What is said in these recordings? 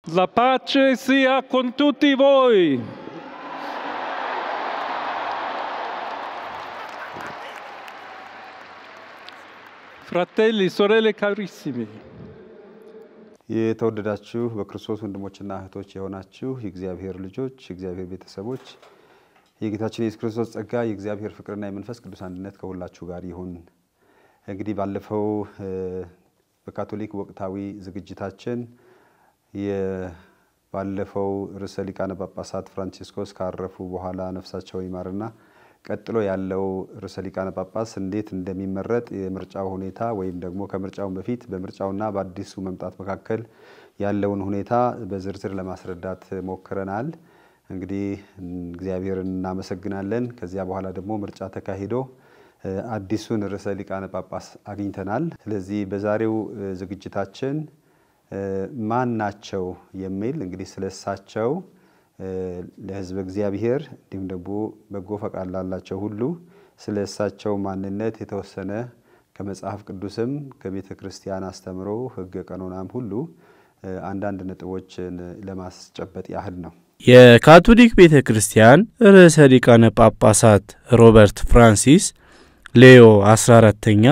La pace sia con tutti voi. Fratelli, sorelle carissimi. የተወደዳችሁ በክርስቶስ ወንድሞችና እህቶች የሆናችሁ የእግዚአብሔር ልጆች የእግዚአብሔር ቤተሰቦች የጌታችን ኢየሱስ ክርስቶስ ጸጋ የእግዚአብሔር ፍቅርና የመንፈስ ቅዱስ አንድነት ከሁላችሁ ጋር ይሁን። እንግዲህ ባለፈው በካቶሊክ ወቅታዊ ዝግጅታችን ባለፈው ርዕሰ ሊቃነ ጳጳሳት ፍራንሲስኮስ ካረፉ በኋላ ነፍሳቸው ይማርና ቀጥሎ ያለው ርዕሰ ሊቃነ ጳጳስ እንዴት እንደሚመረጥ የምርጫው ሁኔታ ወይም ደግሞ ከምርጫው በፊት በምርጫውና በአዲሱ መምጣት መካከል ያለውን ሁኔታ በዝርዝር ለማስረዳት ሞክረናል። እንግዲህ እግዚአብሔርን እናመሰግናለን። ከዚያ በኋላ ደግሞ ምርጫ ተካሂዶ አዲሱን ርዕሰ ሊቃነ ጳጳስ አግኝተናል። ስለዚህ በዛሬው ዝግጅታችን ማን ናቸው የሚል እንግዲህ ስለሳቸው ለሕዝብ እግዚአብሔር እንዲሁም ደግሞ በጎ ፈቃድ ላላቸው ሁሉ ስለሳቸው ማንነት የተወሰነ ከመጽሐፍ ቅዱስም ከቤተ ክርስቲያን አስተምሮ ሕገ ቀኖናም ሁሉ አንዳንድ ነጥቦችን ለማስጨበጥ ያህል ነው። የካቶሊክ ቤተ ክርስቲያን ርዕሰ ሊቃነ ጳጳሳት ሮበርት ፍራንሲስ ሌዮ 14ኛ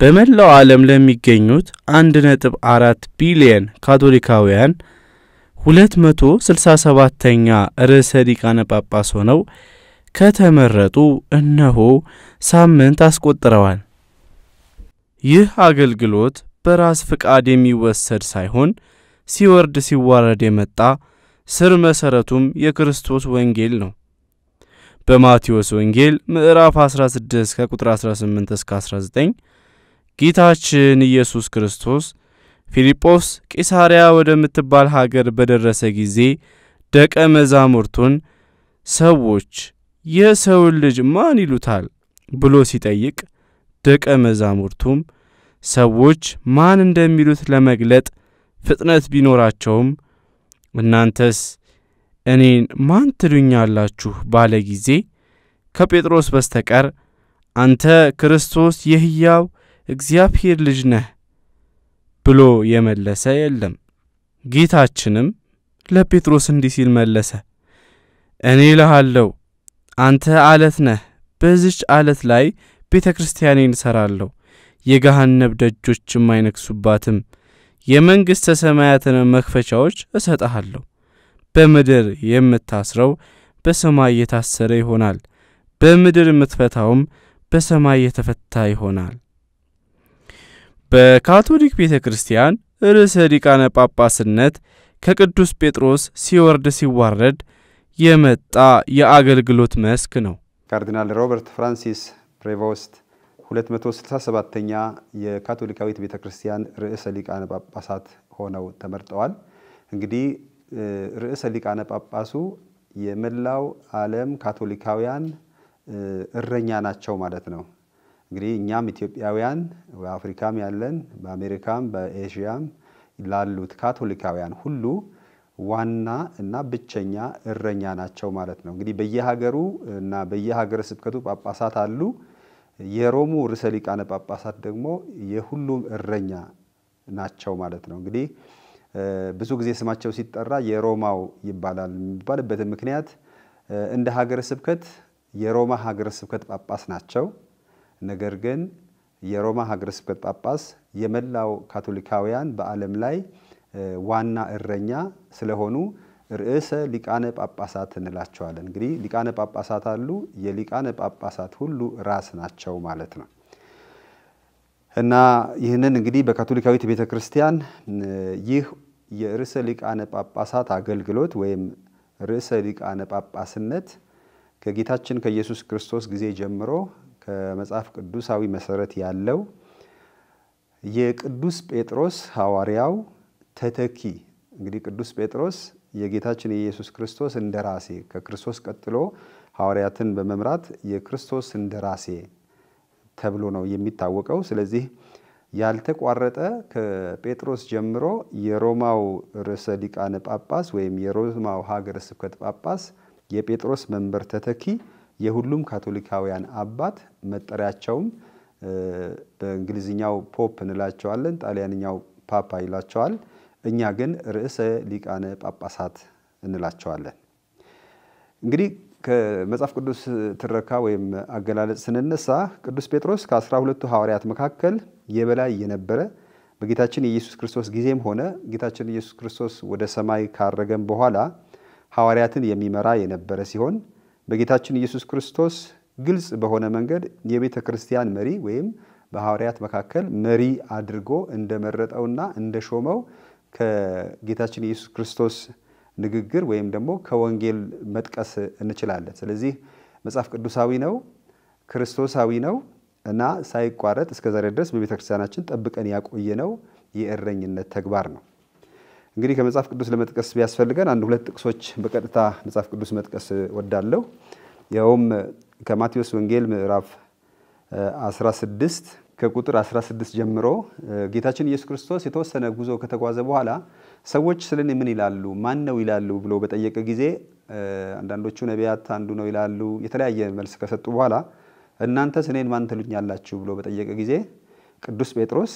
በመላው ዓለም ለሚገኙት 1.4 ቢሊዮን ካቶሊካውያን 267ኛ ርዕሰ ሊቃነ ጳጳስ ሆነው ከተመረጡ እነሆ ሳምንት አስቆጥረዋል። ይህ አገልግሎት በራስ ፍቃድ የሚወሰድ ሳይሆን ሲወርድ ሲዋረድ የመጣ ስር መሰረቱም የክርስቶስ ወንጌል ነው። በማቴዎስ ወንጌል ምዕራፍ 16 ከቁጥር 18 እስከ 19 ጌታችን ኢየሱስ ክርስቶስ ፊልጶስ ቂሳሪያ ወደምትባል ሀገር በደረሰ ጊዜ ደቀ መዛሙርቱን ሰዎች የሰው ልጅ ማን ይሉታል ብሎ ሲጠይቅ ደቀ መዛሙርቱም ሰዎች ማን እንደሚሉት ለመግለጥ ፍጥነት ቢኖራቸውም እናንተስ እኔን ማን ትሉኛላችሁ ባለ ጊዜ ከጴጥሮስ በስተቀር አንተ ክርስቶስ የሕያው እግዚአብሔር ልጅ ነህ ብሎ የመለሰ የለም። ጌታችንም ለጴጥሮስ እንዲህ ሲል መለሰ፣ እኔ እልሃለሁ አንተ አለት ነህ፣ በዚች አለት ላይ ቤተክርስቲያኔን እሰራለሁ፣ የገሃነም ደጆችም አይነክሱባትም። የመንግሥተ ሰማያትን መክፈቻዎች እሰጥሃለሁ። በምድር የምታስረው በሰማይ የታሰረ ይሆናል፣ በምድር የምትፈታውም በሰማይ የተፈታ ይሆናል። በካቶሊክ ቤተ ክርስቲያን ርዕሰ ሊቃነ ጳጳስነት ከቅዱስ ጴጥሮስ ሲወርድ ሲዋረድ የመጣ የአገልግሎት መስክ ነው። ካርዲናል ሮበርት ፍራንሲስ ፕሬቮስት 267ኛ የካቶሊካዊት ቤተ ክርስቲያን ርዕሰ ሊቃነ ጳጳሳት ሆነው ተመርጠዋል። እንግዲህ ርዕሰ ሊቃነ ጳጳሱ የመላው ዓለም ካቶሊካውያን እረኛ ናቸው ማለት ነው። እንግዲህ እኛም ኢትዮጵያውያን በአፍሪካም ያለን በአሜሪካም በኤዥያም ላሉት ካቶሊካውያን ሁሉ ዋና እና ብቸኛ እረኛ ናቸው ማለት ነው። እንግዲህ በየሀገሩ እና በየሀገረ ስብከቱ ጳጳሳት አሉ። የሮሙ ርዕሰ ሊቃነ ጳጳሳት ደግሞ የሁሉም እረኛ ናቸው ማለት ነው። እንግዲህ ብዙ ጊዜ ስማቸው ሲጠራ የሮማው ይባላል። የሚባልበት ምክንያት እንደ ሀገረ ስብከት የሮማ ሀገረ ስብከት ጳጳስ ናቸው። ነገር ግን የሮማ ሀገረ ስብከት ጳጳስ የመላው ካቶሊካውያን በዓለም ላይ ዋና እረኛ ስለሆኑ ርዕሰ ሊቃነ ጳጳሳት እንላቸዋለን። እንግዲህ ሊቃነ ጳጳሳት አሉ፣ የሊቃነ ጳጳሳት ሁሉ ራስ ናቸው ማለት ነው። እና ይህንን እንግዲህ በካቶሊካዊት ቤተ ክርስቲያን ይህ የርዕሰ ሊቃነ ጳጳሳት አገልግሎት ወይም ርዕሰ ሊቃነ ጳጳስነት ከጌታችን ከኢየሱስ ክርስቶስ ጊዜ ጀምሮ ከመጽሐፍ ቅዱሳዊ መሰረት ያለው የቅዱስ ጴጥሮስ ሐዋርያው ተተኪ እንግዲህ ቅዱስ ጴጥሮስ የጌታችን የኢየሱስ ክርስቶስ እንደራሴ ከክርስቶስ ቀጥሎ ሐዋርያትን በመምራት የክርስቶስ እንደራሴ ተብሎ ነው የሚታወቀው። ስለዚህ ያልተቋረጠ ከጴጥሮስ ጀምሮ የሮማው ርዕሰ ሊቃነ ጳጳስ ወይም የሮማው ሀገረ ስብከት ጳጳስ የጴጥሮስ መንበር ተተኪ የሁሉም ካቶሊካውያን አባት መጠሪያቸውም በእንግሊዝኛው ፖፕ እንላቸዋለን፣ ጣሊያንኛው ፓፓ ይላቸዋል። እኛ ግን ርዕሰ ሊቃነ ጳጳሳት እንላቸዋለን። እንግዲህ ከመጽሐፍ ቅዱስ ትረካ ወይም አገላለጽ ስንነሳ ቅዱስ ጴጥሮስ ከ12ቱ ሐዋርያት መካከል የበላይ የነበረ በጌታችን ኢየሱስ ክርስቶስ ጊዜም ሆነ ጌታችን ኢየሱስ ክርስቶስ ወደ ሰማይ ካረገም በኋላ ሐዋርያትን የሚመራ የነበረ ሲሆን በጌታችን ኢየሱስ ክርስቶስ ግልጽ በሆነ መንገድ የቤተ ክርስቲያን መሪ ወይም በሐዋርያት መካከል መሪ አድርጎ እንደመረጠውና እንደሾመው ከጌታችን ኢየሱስ ክርስቶስ ንግግር ወይም ደግሞ ከወንጌል መጥቀስ እንችላለን። ስለዚህ መጽሐፍ ቅዱሳዊ ነው፣ ክርስቶሳዊ ነው እና ሳይቋረጥ እስከዛሬ ድረስ በቤተክርስቲያናችን ጠብቀን ያቆየነው የእረኝነት ተግባር ነው። እንግዲህ ከመጽሐፍ ቅዱስ ለመጥቀስ ቢያስፈልገን አንድ ሁለት ጥቅሶች በቀጥታ መጽሐፍ ቅዱስ መጥቀስ ወዳለሁ። ያውም ከማቴዎስ ወንጌል ምዕራፍ 16 ከቁጥር 16 ጀምሮ ጌታችን ኢየሱስ ክርስቶስ የተወሰነ ጉዞ ከተጓዘ በኋላ ሰዎች ስለኔ ምን ይላሉ ማን ነው ይላሉ ብሎ በጠየቀ ጊዜ አንዳንዶቹ ነቢያት አንዱ ነው ይላሉ። የተለያየ መልስ ከሰጡ በኋላ እናንተስ እኔን ማን ትሉኛላችሁ ብሎ በጠየቀ ጊዜ ቅዱስ ጴጥሮስ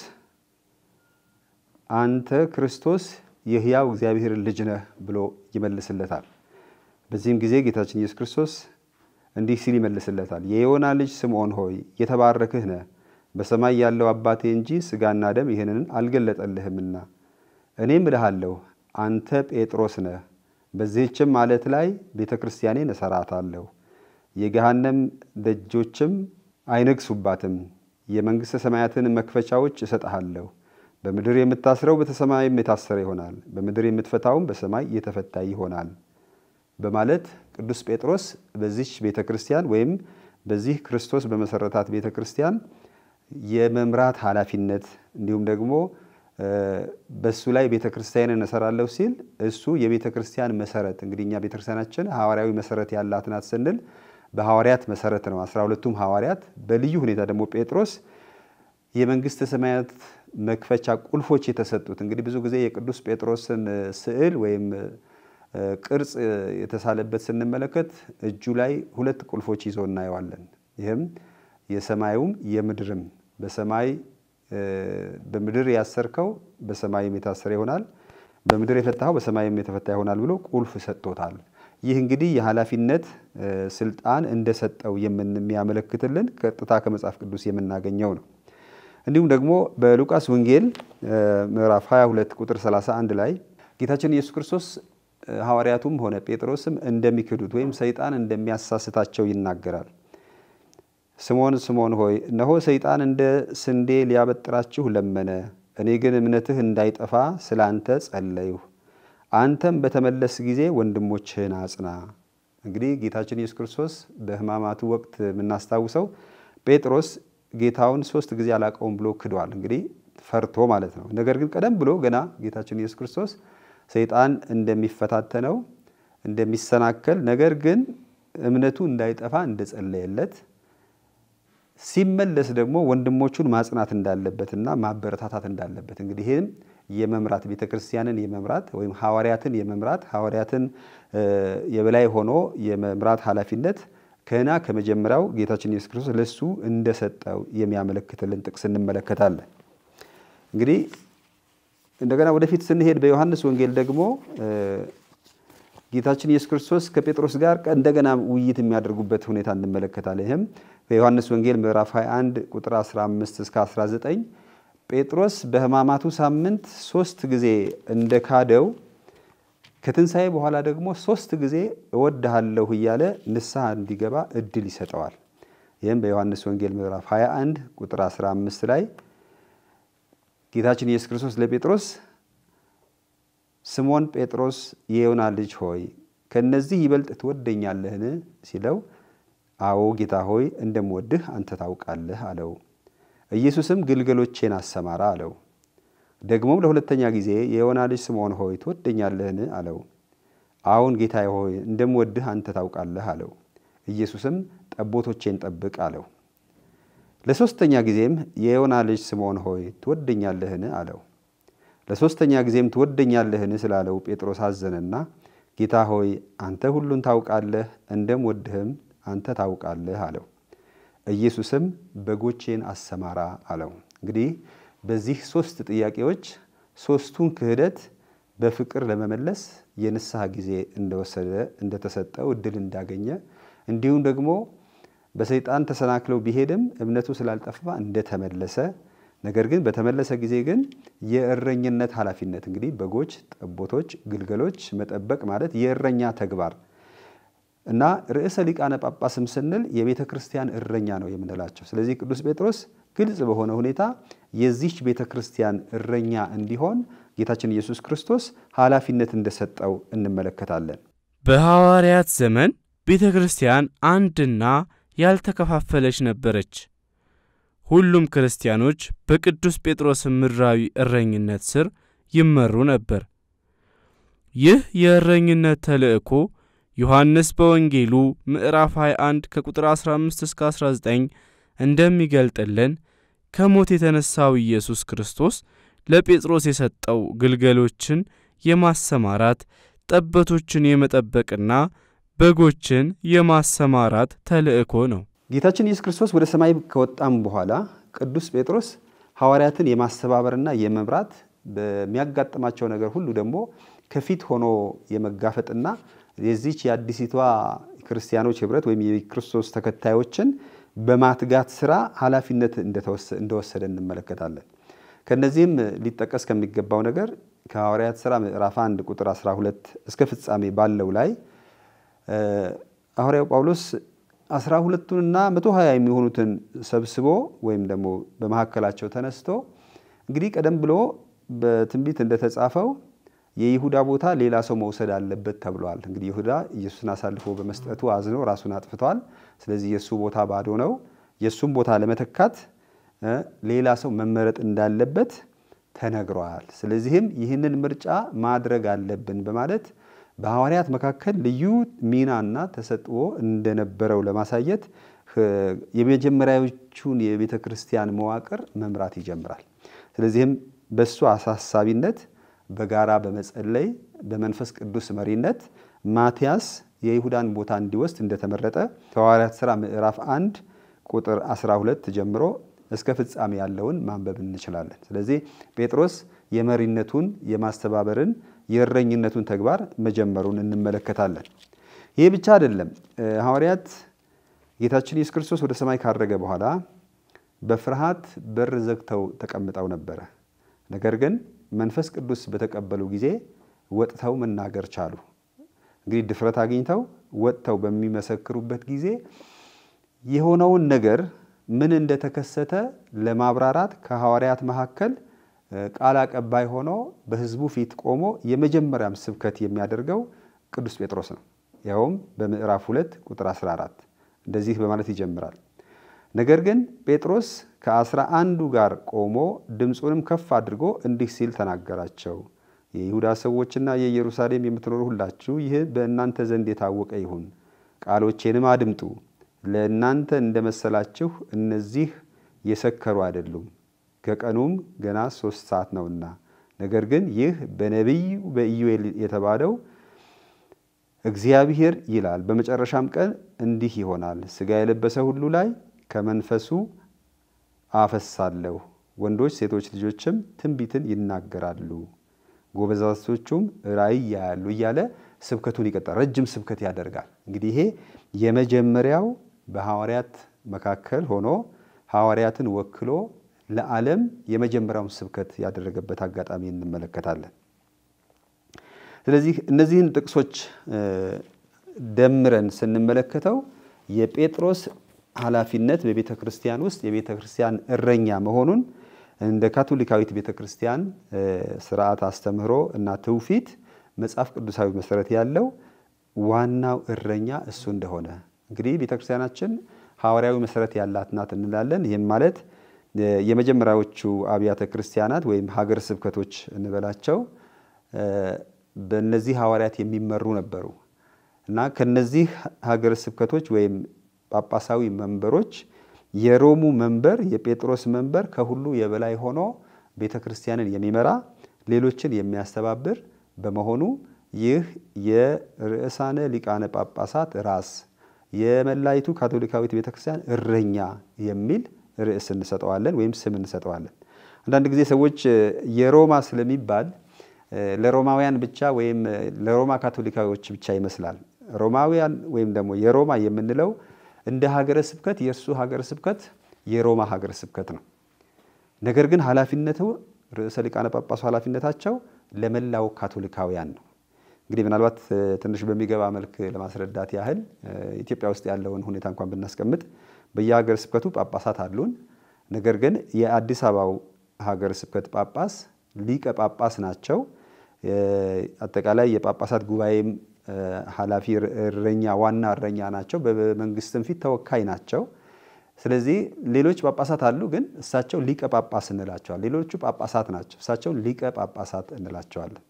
አንተ ክርስቶስ የሕያው እግዚአብሔር ልጅ ነህ ብሎ ይመልስለታል። በዚህም ጊዜ ጌታችን ኢየሱስ ክርስቶስ እንዲህ ሲል ይመልስለታል፣ የዮና ልጅ ስምዖን ሆይ የተባረክህ ነህ፣ በሰማይ ያለው አባቴ እንጂ ሥጋና ደም ይህንን አልገለጠልህምና። እኔም እልሃለሁ አንተ ጴጥሮስ ነህ፣ በዚህችም ዓለት ላይ ቤተክርስቲያኔን እሰራታለሁ፣ የገሃነም ደጆችም አይነግሱባትም። የመንግሥተ ሰማያትን መክፈቻዎች እሰጥሃለሁ። በምድር የምታስረው በሰማይም የታሰረ ይሆናል፣ በምድር የምትፈታውም በሰማይ የተፈታ ይሆናል በማለት ቅዱስ ጴጥሮስ በዚህ ቤተክርስቲያን ወይም በዚህ ክርስቶስ በመሰረታት ቤተክርስቲያን የመምራት ኃላፊነት እንዲሁም ደግሞ በሱ ላይ ቤተክርስቲያንን እሰራለሁ ሲል እሱ የቤተክርስቲያን መሰረት እንግዲህኛ ቤተክርስቲያናችን ሐዋርያዊ መሰረት ያላት ናት ስንል በሐዋርያት መሰረት ነው 12ቱም ሐዋርያት በልዩ ሁኔታ ደግሞ ጴጥሮስ የመንግስተ ሰማያት መክፈቻ ቁልፎች የተሰጡት እንግዲህ ብዙ ጊዜ የቅዱስ ጴጥሮስን ስዕል ወይም ቅርጽ የተሳለበት ስንመለከት እጁ ላይ ሁለት ቁልፎች ይዞ እናየዋለን። ይሄም የሰማዩም የምድርም በሰማይ በምድር ያሰርከው በሰማይም የታሰረ ይሆናል፣ በምድር የፈታው በሰማይም የተፈታ ይሆናል ብሎ ቁልፍ ሰጥቶታል። ይህ እንግዲህ የኃላፊነት ስልጣን እንደሰጠው የሚያመለክትልን ቀጥታ ከመጽሐፍ ቅዱስ የምናገኘው ነው። እንዲሁም ደግሞ በሉቃስ ወንጌል ምዕራፍ 22 ቁጥር 31 ላይ ጌታችን ኢየሱስ ክርስቶስ ሐዋርያቱም ሆነ ጴጥሮስም እንደሚክዱት ወይም ሰይጣን እንደሚያሳስታቸው ይናገራል። ስምዖን ስምዖን ሆይ እነሆ ሰይጣን እንደ ስንዴ ሊያበጥራችሁ ለመነ፣ እኔ ግን እምነትህ እንዳይጠፋ ስላንተ ጸለይሁ፣ አንተም በተመለስ ጊዜ ወንድሞችህን አጽና። እንግዲህ ጌታችን ኢየሱስ ክርስቶስ በሕማማቱ ወቅት የምናስታውሰው ጴጥሮስ ጌታውን 3 ጊዜ አላቀውም ብሎ ክዷል። እንግዲህ ፈርቶ ማለት ነው። ነገር ግን ቀደም ብሎ ገና ጌታችን ኢየሱስ ክርስቶስ ሰይጣን እንደሚፈታተነው እንደሚሰናከል ነገር ግን እምነቱ እንዳይጠፋ እንደጸለየለት ሲመለስ ደግሞ ወንድሞቹን ማጽናት እንዳለበትና ማበረታታት እንዳለበት እንግዲህ ይሄን የመምራት ቤተክርስቲያንን የመምራት ወይም ሐዋርያትን የመምራት ሐዋርያትን የበላይ ሆኖ የመምራት ኃላፊነት ከና ከመጀመሪያው ጌታችን ኢየሱስ ክርስቶስ ለሱ እንደሰጠው የሚያመለክትልን ጥቅስ እንመለከታለን። እንግዲህ እንደገና ወደፊት ስንሄድ በዮሐንስ ወንጌል ደግሞ ጌታችን ኢየሱስ ክርስቶስ ከጴጥሮስ ጋር እንደገና ውይይት የሚያደርጉበት ሁኔታ እንመለከታለን። ይሄም በዮሐንስ ወንጌል ምዕራፍ 21 ቁጥር 15 እስከ 19 ጴጥሮስ በሕማማቱ ሳምንት 3 ጊዜ እንደካደው ከትንሣኤ በኋላ ደግሞ 3 ጊዜ እወድሃለሁ እያለ ንስሐ እንዲገባ እድል ይሰጠዋል። ይህም በዮሐንስ ወንጌል ምዕራፍ 21 ቁጥር 15 ላይ ጌታችን ኢየሱስ ክርስቶስ ለጴጥሮስ ስምዖን ጴጥሮስ የዮና ልጅ ሆይ ከነዚህ ይበልጥ ትወደኛለህን ሲለው አዎ ጌታ ሆይ እንደምወድህ አንተ ታውቃለህ አለው። ኢየሱስም ግልገሎቼን አሰማራ አለው። ደግሞም ለሁለተኛ ጊዜ የዮና ልጅ ስምዖን ሆይ ትወደኛለህን አለው። አዎን ጌታዬ ሆይ እንደምወድህ አንተ ታውቃለህ አለው። ኢየሱስም ጠቦቶቼን ጠብቅ አለው። ለሶስተኛ ጊዜም የዮና ልጅ ስምዖን ሆይ ትወደኛለህን አለው። ለሶስተኛ ጊዜም ትወደኛለህን ስላለው ጴጥሮስ አዘነና ጌታ ሆይ አንተ ሁሉን ታውቃለህ እንደምወድህም አንተ ታውቃለህ አለው። ኢየሱስም በጎቼን አሰማራ አለው። እንግዲህ በዚህ 3 ጥያቄዎች 3ቱን ክህደት በፍቅር ለመመለስ የንስሐ ጊዜ እንደተሰጠው እድል እንዳገኘ እንዲሁም ደግሞ በሰይጣን ተሰናክለው ቢሄድም እምነቱ ስላልጠፋ እንደተመለሰ ነገር ግን በተመለሰ ጊዜ ግን የእረኝነት ኃላፊነት እንግዲህ በጎች፣ ጠቦቶች፣ ግልገሎች መጠበቅ ማለት የእረኛ ተግባር እና ርዕሰ ሊቃነ ጳጳስም ስንል የቤተ ክርስቲያን እረኛ ነው የምንላቸው። ስለዚህ ቅዱስ ጴጥሮስ ግልጽ በሆነ ሁኔታ የዚህች ቤተ ክርስቲያን እረኛ እንዲሆን ጌታችን ኢየሱስ ክርስቶስ ኃላፊነት እንደሰጠው እንመለከታለን። በሐዋርያት ዘመን ቤተ ክርስቲያን አንድና ያልተከፋፈለች ነበረች። ሁሉም ክርስቲያኖች በቅዱስ ጴጥሮስ ምድራዊ እረኝነት ስር ይመሩ ነበር። ይህ የእረኝነት ተልእኮ ዮሐንስ በወንጌሉ ምዕራፍ 21 ከቁጥር 15 እስከ 19 እንደሚገልጥልን ከሞት የተነሳው ኢየሱስ ክርስቶስ ለጴጥሮስ የሰጠው ግልገሎችን የማሰማራት ጠቦቶችን የመጠበቅና በጎችን የማሰማራት ተልእኮ ነው። ጌታችን ኢየሱስ ክርስቶስ ወደ ሰማይ ከወጣም በኋላ ቅዱስ ጴጥሮስ ሐዋርያትን የማስተባበርና የመምራት በሚያጋጥማቸው ነገር ሁሉ ደግሞ ከፊት ሆኖ የመጋፈጥና የዚህች የአዲሲቷ ክርስቲያኖች ህብረት ወይም የክርስቶስ ተከታዮችን በማትጋት ስራ ኃላፊነት እንደወሰደ እንመለከታለን። ከነዚህም ሊጠቀስ ከሚገባው ነገር ከሐዋርያት ሥራ ምዕራፍ 1 ቁጥር 12 እስከ ፍጻሜ ባለው ላይ ሐዋርያው ጳውሎስ 12ቱንና 120 የሚሆኑትን ሰብስቦ ወይም ደግሞ በመሐከላቸው ተነስቶ እንግዲህ ቀደም ብሎ በትንቢት እንደተጻፈው የይሁዳ ቦታ ሌላ ሰው መውሰድ አለበት ተብሏል። እንግዲህ ይሁዳ ኢየሱስን አሳልፎ በመስጠቱ አዝኖ ራሱን አጥፍቷል። ስለዚህ የሱ ቦታ ባዶ ነው። የሱም ቦታ ለመተካት ሌላ ሰው መመረጥ እንዳለበት ተነግሯል። ስለዚህም ይህንን ምርጫ ማድረግ አለብን በማለት በሐዋርያት መካከል ልዩ ሚናና ተሰጥኦ እንደነበረው ለማሳየት የመጀመሪያዎቹን የቤተ ክርስቲያን መዋቅር መምራት ይጀምራል። ስለዚህም በሱ አሳሳቢነት በጋራ በመጸለይ በመንፈስ ቅዱስ መሪነት ማቲያስ የይሁዳን ቦታ እንዲወስድ እንደተመረጠ ከሐዋርያት ሥራ ምዕራፍ 1 ቁጥር 12 ጀምሮ እስከ ፍጻሜ ያለውን ማንበብ እንችላለን። ስለዚህ ጴጥሮስ የመሪነቱን የማስተባበርን የእረኝነቱን ተግባር መጀመሩን እንመለከታለን። ይህ ብቻ አይደለም። ሐዋርያት ጌታችን ኢየሱስ ክርስቶስ ወደ ሰማይ ካረገ በኋላ በፍርሃት በር ዘግተው ተቀምጠው ነበር። ነገር ግን መንፈስ ቅዱስ በተቀበሉ ጊዜ ወጥተው መናገር ቻሉ። እንግዲህ ድፍረት አግኝተው ወጥተው በሚመሰክሩበት ጊዜ የሆነውን ነገር ምን እንደተከሰተ ለማብራራት ከሐዋርያት መካከል ቃል አቀባይ ሆኖ በሕዝቡ ፊት ቆሞ የመጀመሪያም ስብከት የሚያደርገው ቅዱስ ጴጥሮስ ነው። ያውም በምዕራፍ 2 ቁጥር 14 እንደዚህ በማለት ይጀምራል። ነገር ግን ጴጥሮስ ከ11 ጋር ቆሞ ድምጹንም ከፍ አድርጎ እንዲህ ሲል ተናገራቸው። የይሁዳ ሰዎችና የኢየሩሳሌም የምትኖሩ ሁላችሁ ይህ በእናንተ ዘንድ የታወቀ ይሁን። ቃሎቼንም አድምጡ። ለእናንተ እንደመሰላችሁ እነዚህ የሰከሩ አይደሉም፣ ከቀኑም ገና 3 ሰዓት ነውና። ነገር ግን ይህ በነቢዩ በኢዩኤል የተባለው እግዚአብሔር ይላል፣ በመጨረሻም ቀን እንዲህ ይሆናል፣ ሥጋ የለበሰ ሁሉ ላይ ከመንፈሱ አፈሳለሁ፣ ወንዶች ሴቶች ልጆችም ትንቢትን ይናገራሉ፣ ጎበዛዝቶቹም ራእይ ያያሉ እያለ ስብከቱን ይቀጥላል። ረጅም ስብከት ያደርጋል። እንግዲህ ይሄ የመጀመሪያው በሐዋርያት መካከል ሆኖ ሐዋርያትን ወክሎ ለዓለም የመጀመሪያውን ስብከት ያደረገበት አጋጣሚ እንመለከታለን። ስለዚህ እነዚህን ጥቅሶች ደምረን ስንመለከተው የጴጥሮስ ኃላፊነት በቤተ ክርስቲያን ውስጥ የቤተ ክርስቲያን እረኛ መሆኑን እንደ ካቶሊካዊት ቤተ ክርስቲያን ስርዓት አስተምህሮ እና ትውፊት መጽሐፍ ቅዱሳዊ መሰረት ያለው ዋናው እረኛ እሱ እንደሆነ እንግዲህ ቤተ ክርስቲያናችን ሐዋርያዊ መሰረት ያላት ናት እንላለን። ይሄም ማለት የመጀመሪያዎቹ አብያተ ክርስቲያናት ወይም ሀገረ ስብከቶች እንበላቸው በእነዚህ ሐዋርያት የሚመሩ ነበሩ እና ከነዚህ ሀገረ ስብከቶች ወይም ጳጳሳዊ መንበሮች የሮሙ መንበር የጴጥሮስ መንበር ከሁሉ የበላይ ሆኖ ቤተክርስቲያንን የሚመራ ሌሎችን የሚያስተባብር በመሆኑ ይህ የርዕሳነ ሊቃነ ጳጳሳት ራስ የመላይቱ ካቶሊካዊት ቤተክርስቲያን እረኛ የሚል ርዕስ እንሰጠዋለን ወይም ስም እንሰጠዋለን። አንዳንድ ጊዜ ሰዎች የሮማ ስለሚባል ለሮማውያን ብቻ ወይም ለሮማ ካቶሊካዎች ብቻ ይመስላል። ሮማውያን ወይም ደግሞ የሮማ የምንለው እንደ ሀገረ ስብከት የእርሱ ሀገረ ስብከት የሮማ ሀገረ ስብከት ነው። ነገር ግን ኃላፊነቱ ርዕሰ ሊቃነ ጳጳሱ ኃላፊነታቸው ለመላው ካቶሊካውያን ነው። እንግዲህ ምናልባት ትንሽ በሚገባ መልክ ለማስረዳት ያህል ኢትዮጵያ ውስጥ ያለውን ሁኔታ እንኳን ብናስቀምጥ በየሀገረ ስብከቱ ጳጳሳት አሉን። ነገር ግን የአዲስ አበባው ሀገረ ስብከት ጳጳስ ሊቀ ጳጳስ ናቸው። አጠቃላይ የጳጳሳት ጉባኤም ኃላፊ እረኛ ዋና እረኛ ናቸው። በመንግስትም ፊት ተወካይ ናቸው። ስለዚህ ሌሎች ጳጳሳት አሉ፣ ግን እሳቸው ሊቀ ጳጳስ እንላቸዋለን። ሌሎቹ ጳጳሳት ናቸው፣ እሳቸው ሊቀ ጳጳሳት እንላቸዋለን።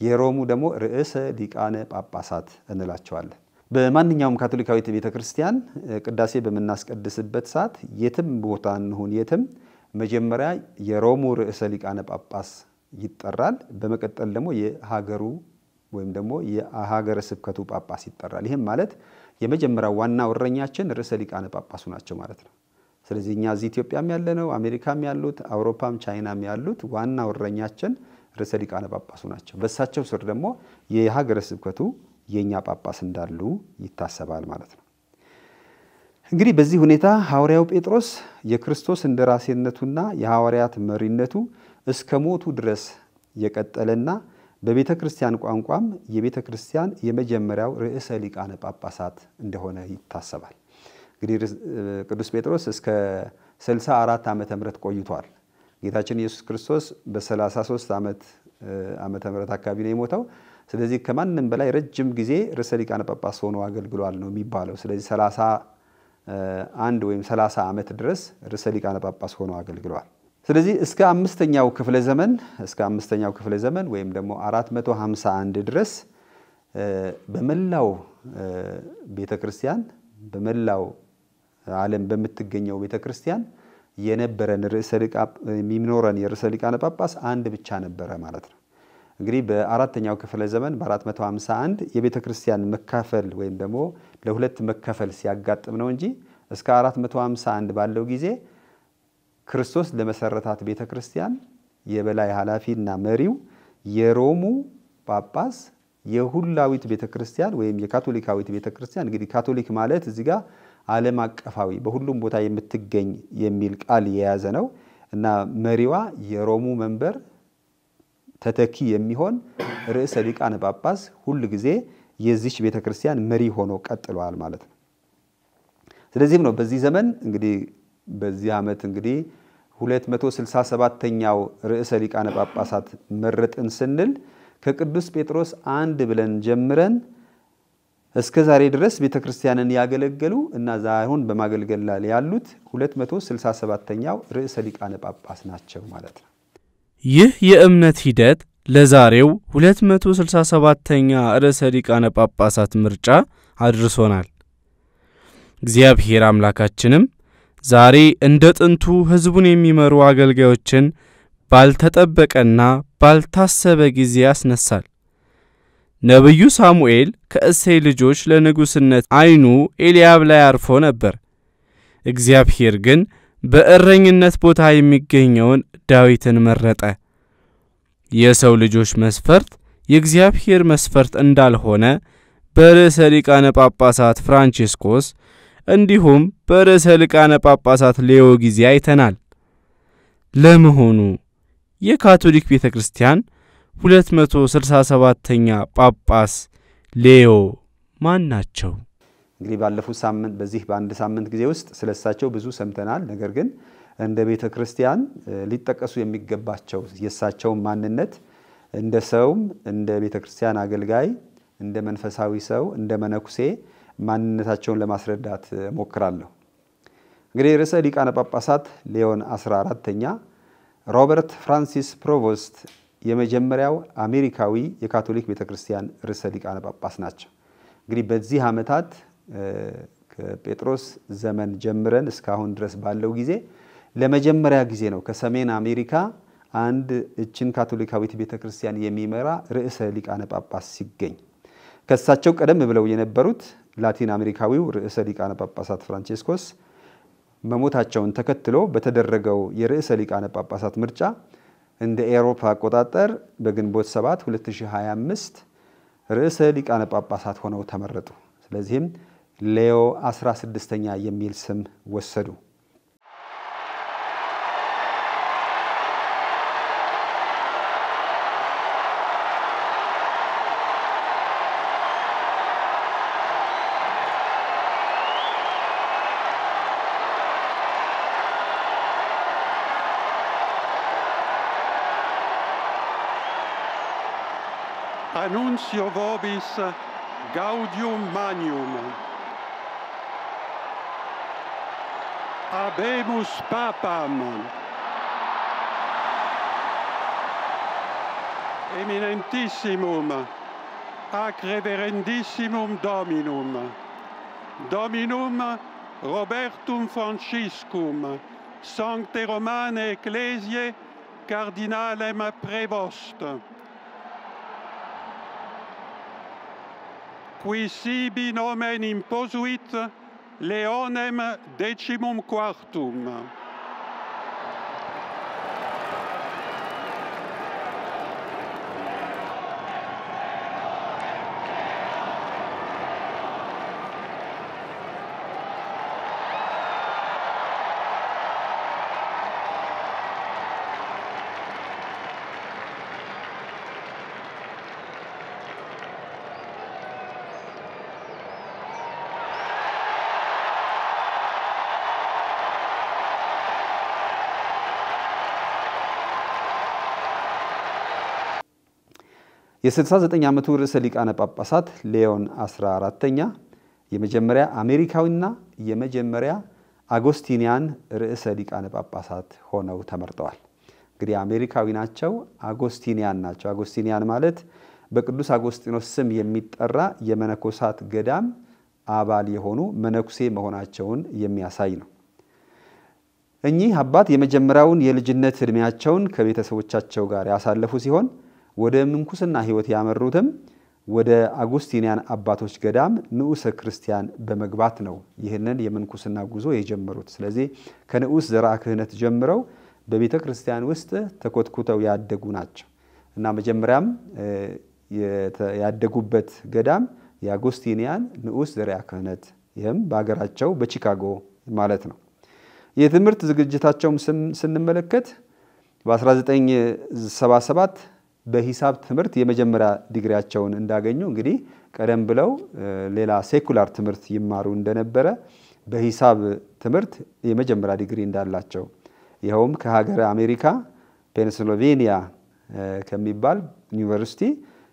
የሮሙ ደግሞ ርዕሰ ሊቃነ ጳጳሳት እንላቸዋለን። በማንኛውም ካቶሊካዊት ቤተክርስቲያን ቅዳሴ በመናስቀድስበት ሰዓት የትም ቦታ እንሁን የትም መጀመሪያ የሮሙ ርዕሰ ሊቃነ ጳጳስ ይጠራል። በመቀጠል ደግሞ የሀገሩ ወይም ደግሞ የሀገረ ስብከቱ ጳጳስ ይጠራል። ይሄም ማለት የመጀመሪያው ዋና ወረኛችን ርዕሰ ሊቃነ ጳጳሱ ናቸው ማለት ነው። ስለዚህ እኛ እዚህ ኢትዮጵያም ያለነው አሜሪካም ያሉት አውሮፓም ቻይናም ያሉት ዋና ወረኛችን ርዕሰ ሊቃነ ጳጳሱ ናቸው። በእሳቸው ስር ደግሞ የሀገረ ስብከቱ የኛ ጳጳስ እንዳሉ ይታሰባል ማለት ነው። እንግዲህ በዚህ ሁኔታ ሐዋርያው ጴጥሮስ የክርስቶስ እንደራሴነቱና የሐዋርያት መሪነቱ እስከ ሞቱ ድረስ የቀጠለና በቤተ ክርስቲያን ቋንቋም የቤተ ክርስቲያን የመጀመሪያው ርዕሰ ሊቃነ ጳጳሳት እንደሆነ ይታሰባል። እንግዲህ ቅዱስ ጴጥሮስ እስከ 64 ዓመተ ምህረት ቆይቷል። ጌታችን ኢየሱስ ክርስቶስ በ33 ዓመተ ምህረት አካባቢ ነው የሞተው። ስለዚህ ከማንም በላይ ረጅም ጊዜ ርዕሰ ሊቃነ ጳጳስ ሆኖ አገልግሏል ነው የሚባለው። ስለዚህ 31 ወይም 30 ዓመት ድረስ ርዕሰ ሊቃነ ጳጳስ ሆኖ አገልግሏል። ስለዚህ እስከ አምስተኛው ክፍለ ዘመን ወይም ደግሞ 451 ድረስ በመላው ቤተክርስቲያን በመላው ዓለም በመትገኘው ቤተክርስቲያን የነበረን የሚኖረን የርዕሰ ሊቃነ ጳጳስ አንድ ብቻ ነበረ ማለት ነው። እንግዲህ በአራተኛው ክፍለ ዘመን በ451 የቤተክርስቲያን መካፈል ወይም ደግሞ ለሁለት መካፈል ሲያጋጥም ነው እንጂ እስከ 451 ባለው ጊዜ ክርስቶስ ለመሰረታት ቤተክርስቲያን የበላይ ኃላፊና መሪው የሮሙ ጳጳስ የሁላዊት ቤተክርስቲያን ወይም የካቶሊካዊት ቤተክርስቲያን እንግዲህ ካቶሊክ ማለት እዚህ ጋር ዓለም አቀፋዊ በሁሉም ቦታ የምትገኝ የሚል ቃል የያዘ ነው እና መሪዋ የሮሙ መንበር ተተኪ የሚሆን ርዕሰ ሊቃነ ጳጳስ ሁሉ ጊዜ የዚች ቤተክርስቲያን መሪ ሆኖ ቀጥሏል ማለት ነው። ስለዚህም ነው በዚህ ዘመን እንግዲህ በዚህ ዓመት እንግዲህ 267ኛው ርዕሰ ሊቃነ ጳጳሳት መረጥን ስንል ከቅዱስ ጴጥሮስ አንድ ብለን ጀምረን እስከ ዛሬ ድረስ ቤተክርስቲያንን ያገለገሉ እና ዛሬውን በማገልገል ላይ ያሉት 267ኛው ርዕሰ ሊቃነ ጳጳስ ናቸው ማለት ነው። ይህ የእምነት ሂደት ለዛሬው 267ኛ ርዕሰ ሊቃነ ጳጳሳት ምርጫ አድርሶናል። እግዚአብሔር አምላካችንም ዛሬ እንደ ጥንቱ ሕዝቡን የሚመሩ አገልጋዮችን ባልተጠበቀና ባልታሰበ ጊዜ ያስነሳል። ነብዩ ሳሙኤል ከእሴይ ልጆች ለንጉስነት አይኑ ኤልያብ ላይ አርፎ ነበር። እግዚአብሔር ግን በእረኝነት ቦታ የሚገኘውን ዳዊትን መረጠ። የሰው ልጆች መስፈርት የእግዚአብሔር መስፈርት እንዳልሆነ በርዕሰ ሊቃነ ጳጳሳት ፍራንቺስኮስ እንዲሁም በርዕሰ ሊቃነ ጳጳሳት ሌዮ ጊዜ አይተናል። ለመሆኑ የካቶሊክ ቤተክርስቲያን 267ኛ ጳጳስ ሌዮ ማን ናቸው? እንግዲህ ባለፈው ሳምንት በዚህ በአንድ ሳምንት ጊዜ ውስጥ ስለሳቸው ብዙ ሰምተናል። ነገር ግን እንደ ቤተክርስቲያን ሊጠቀሱ የሚገባቸው የሳቸው ማንነት እንደ ሰውም እንደ ቤተክርስቲያን አገልጋይ እንደ መንፈሳዊ ሰው እንደ መነኩሴ ማንነታቸውን ለማስረዳት ሞክራለሁ። እንግዲህ ርዕሰ ሊቃነ ጳጳሳት ሌዮን 14ኛ ሮበርት ፍራንሲስ ፕሮቮስት የመጀመሪያው አሜሪካዊ የካቶሊክ ቤተክርስቲያን ርዕሰ ሊቃነ ጳጳስ ናቸው። እንግዲህ በዚህ ዓመታት ከጴጥሮስ ዘመን ጀምረን እስካሁን ድረስ ባለው ጊዜ ለመጀመሪያ ጊዜ ነው ከሰሜን አሜሪካ አንድ እችን ካቶሊካዊት ቤተክርስቲያን የሚመራ ርዕሰ ሊቃነ ጳጳስ ሲገኝ ከሳቸው ቀደም ብለው የነበሩት ላቲን አሜሪካዊው ርዕሰ ሊቃነ ጳጳሳት ፍራንቺስኮስ መሞታቸውን ተከትሎ በተደረገው የርዕሰ ሊቃነ ጳጳሳት ምርጫ እንደ አውሮፓ አቆጣጠር በግንቦት 7 2025 ርዕሰ ሊቃነ ጳጳሳት ሆነው ተመረጡ። ስለዚህም ሌዮ 16ኛ የሚል ስም ወሰዱ። Annuncio vobis gaudium magnum. Habemus papam. Eminentissimum ac reverendissimum Dominum. Dominum Robertum Franciscum, Sancte Romane Ecclesiae Cardinalem Prevost. Qui sibi nomen imposuit Leonem 14. የ69 ዓመቱ ርዕሰ ሊቃነ ጳጳሳት ሌዮን 14ኛ የመጀመሪያ አሜሪካዊና የመጀመሪያ አጎስቲኒያን ርዕሰ ሊቃነ ጳጳሳት ሆነው ተመርጠዋል። እንግዲህ አሜሪካዊ ናቸው፣ አጎስቲኒያን ናቸው። አጎስቲኒያን ማለት በቅዱስ አጎስጢኖስ ስም የሚጠራ የመነኮሳት ገዳም አባል የሆኑ መነኩሴ መሆናቸውን የሚያሳይ ነው። እኚህ አባት የመጀመሪያውን የልጅነት እድሜያቸውን ከቤተሰቦቻቸው ጋር ያሳለፉ ሲሆን ወደ ምንኩስና ህይወት ያመሩትም ወደ አጎስቲኒያን አባቶች ገዳም ንዑስ ክርስቲያን በመግባት ነው ይህንን የምንኩስና ጉዞ የጀመሩት። ስለዚህ ከንዑስ ዘርዓ ክህነት ጀምረው በቤተ ክርስቲያን ውስጥ ተኮትኩተው ያደጉ ናቸው እና መጀመሪያም ያደጉበት ገዳም የአጎስቲኒያን ንዑስ ዘርዓ ክህነት ይህም በአገራቸው በቺካጎ ማለት ነው። የትምህርት ዝግጅታቸውም ስንመለከት በ1977 በሂሳብ ትምህርት የመጀመሪያ ዲግሪያቸውን እንዳገኙ እንግዲህ ቀደም ብለው ሌላ ሴኩላር ትምህርት ይማሩ እንደነበረ በሂሳብ ትምህርት የመጀመሪያ ዲግሪ እንዳላቸው ይኸውም ከሀገረ አሜሪካ ፔንሲልቬኒያ ከሚባል ዩኒቨርሲቲ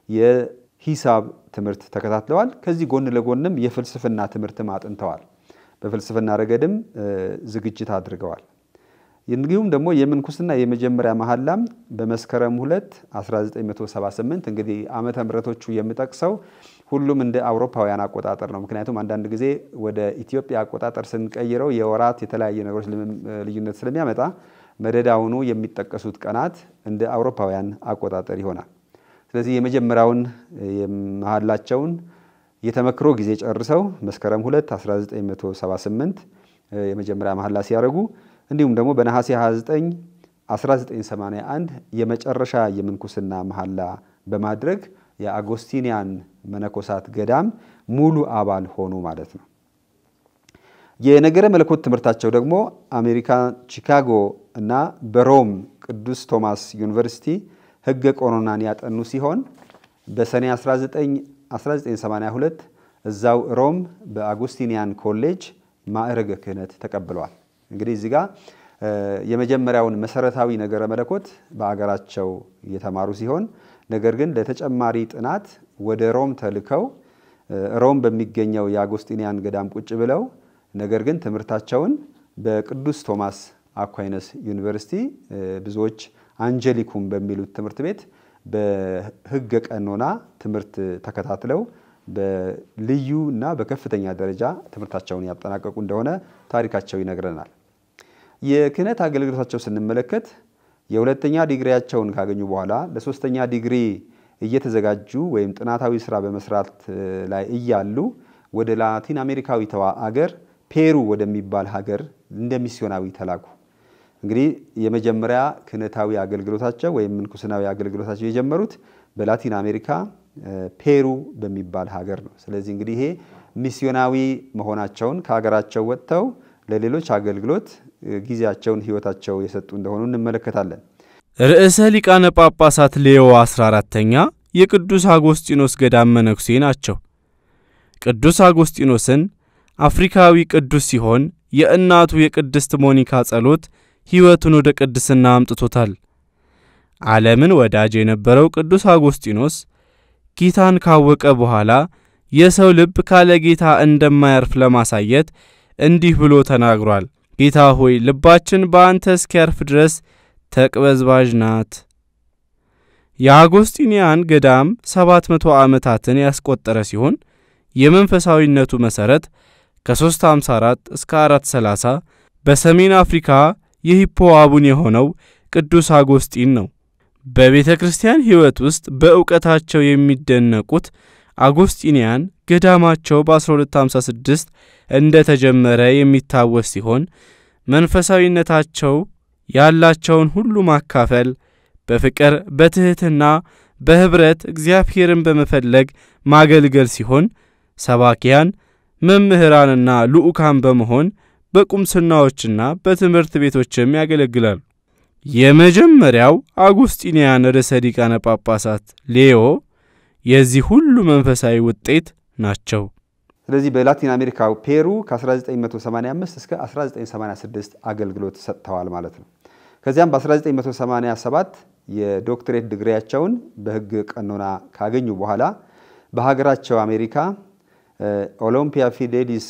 የሂሳብ ትምህርት ተከታትለዋል። ከዚህ ጎን ለጎንም የፍልስፍና ትምህርትም አጥንተዋል። በፍልስፍና ረገድም ዝግጅት አድርገዋል። እንዲሁም ደግሞ የምንኩስና የመጀመሪያ መሐላም በመስከረም 2 1978 እንግዲህ ዓመተ ምሕረቶቹ የምጠቅሰው ሁሉም እንደ አውሮፓውያን አቆጣጠር ነው። ምክንያቱም አንዳንድ ጊዜ ወደ ኢትዮጵያ አቆጣጠር ስንቀይረው የወራት የተለያየ ነገሮች ልዩነት ስለሚያመጣ መደዳውኑ የሚጠቀሱት ቀናት እንደ አውሮፓውያን አቆጣጠር ይሆናል። ስለዚህ የመጀመሪያውን መሐላቸውን የተመክሮ ጊዜ ጨርሰው መስከረም 2 1978 የመጀመሪያ መሐላ ሲያደርጉ እንዲሁም ደግሞ በነሐሴ 29 1981 የመጨረሻ የምንኩስና መሐላ በማድረግ የአጎስቲኒያን መነኮሳት ገዳም ሙሉ አባል ሆኑ ማለት ነው። የነገረ መለኮት ትምህርታቸው ደግሞ አሜሪካ ቺካጎ እና በሮም ቅዱስ ቶማስ ዩኒቨርሲቲ ሕገ ቀኖናን ያጠኑ ሲሆን በሰኔ 1982 እዛው ሮም በአጎስቲኒያን ኮሌጅ ማዕረገ ክህነት ተቀብለዋል። እንግዲህ እዚህ ጋር የመጀመሪያውን መሰረታዊ ነገረ መለኮት በአገራቸው የተማሩ ሲሆን ነገር ግን ለተጨማሪ ጥናት ወደ ሮም ተልከው ሮም በሚገኘው የአጎስቲኒያን ገዳም ቁጭ ብለው ነገር ግን ትምህርታቸውን በቅዱስ ቶማስ አኳይነስ ዩኒቨርሲቲ ብዙዎች አንጀሊኩም በሚሉት ትምህርት ቤት በሕገ ቀኖና ትምህርት ተከታትለው በልዩና በከፍተኛ ደረጃ ትምህርታቸውን ያጠናቀቁ እንደሆነ ታሪካቸው ይነግረናል። የክህነት አገልግሎታቸው ስንመለከት የሁለተኛ ዲግሪያቸውን ካገኙ በኋላ ለሶስተኛ ዲግሪ እየተዘጋጁ ወይም ጥናታዊ ስራ በመስራት ላይ እያሉ ወደ ላቲን አሜሪካዊቷ አገር ፔሩ ወደሚባል ሀገር እንደ ሚስዮናዊ ተላኩ። እንግዲህ የመጀመሪያ ክህነታዊ አገልግሎታቸው ወይም ምንኩስናዊ አገልግሎታቸው የጀመሩት በላቲን አሜሪካ ፔሩ በሚባል ሀገር ነው። ስለዚህ እንግዲህ ይሄ ሚስዮናዊ መሆናቸውን ከሀገራቸው ወጥተው ለሌሎች አገልግሎት ጊዜያቸውን ህይወታቸው የሰጡ እንደሆኑ እንመለከታለን። ርዕሰ ሊቃነ ጳጳሳት ሌዮ 14ኛ የቅዱስ አጎስጢኖስ ገዳም መነኩሴ ናቸው። ቅዱስ አጎስጢኖስን አፍሪካዊ ቅዱስ ሲሆን የእናቱ የቅድስት ሞኒካ ጸሎት ሕይወቱን ወደ ቅድስና አምጥቶታል። ዓለምን ወዳጅ የነበረው ቅዱስ አጎስጢኖስ ጌታን ካወቀ በኋላ የሰው ልብ ካለ ጌታ እንደማያርፍ ለማሳየት እንዲህ ብሎ ተናግሯል። ጌታ ሆይ ልባችን በአንተ እስኪያርፍ ድረስ ተቅበዝባዥ ናት። የአጎስጢኒያን ገዳም 700 ዓመታትን ያስቆጠረ ሲሆን የመንፈሳዊነቱ መሰረት ከ354 እስከ 430 በሰሜን አፍሪካ የሂፖ አቡን የሆነው ቅዱስ አጎስጢን ነው። በቤተ ክርስቲያን ሕይወት ውስጥ በእውቀታቸው የሚደነቁት አጎስጢኒያን ገዳማቸው በ1256 እንደተጀመረ የሚታወስ ሲሆን መንፈሳዊነታቸው ያላቸውን ሁሉ ማካፈል፣ በፍቅር በትህትና በህብረት እግዚአብሔርን በመፈለግ ማገልገል ሲሆን ሰባኪያን መምህራንና ልዑካን በመሆን በቁምስናዎችና በትምህርት ቤቶችም ያገለግላሉ። የመጀመሪያው አጎስጢኒያን ርዕሰ ሊቃነ ጳጳሳት ሌዮ የዚህ ሁሉ መንፈሳዊ ውጤት ናቸው። ስለዚህ በላቲን አሜሪካ ፔሩ ከ1985 እስከ 1986 አገልግሎት ሰጥተዋል ማለት ነው። ከዚያም በ1987 የዶክትሬት ዲግሪያቸውን በሕግ ቀኖና ካገኙ በኋላ በሀገራቸው አሜሪካ ኦሎምፒያ ፊዴሊስ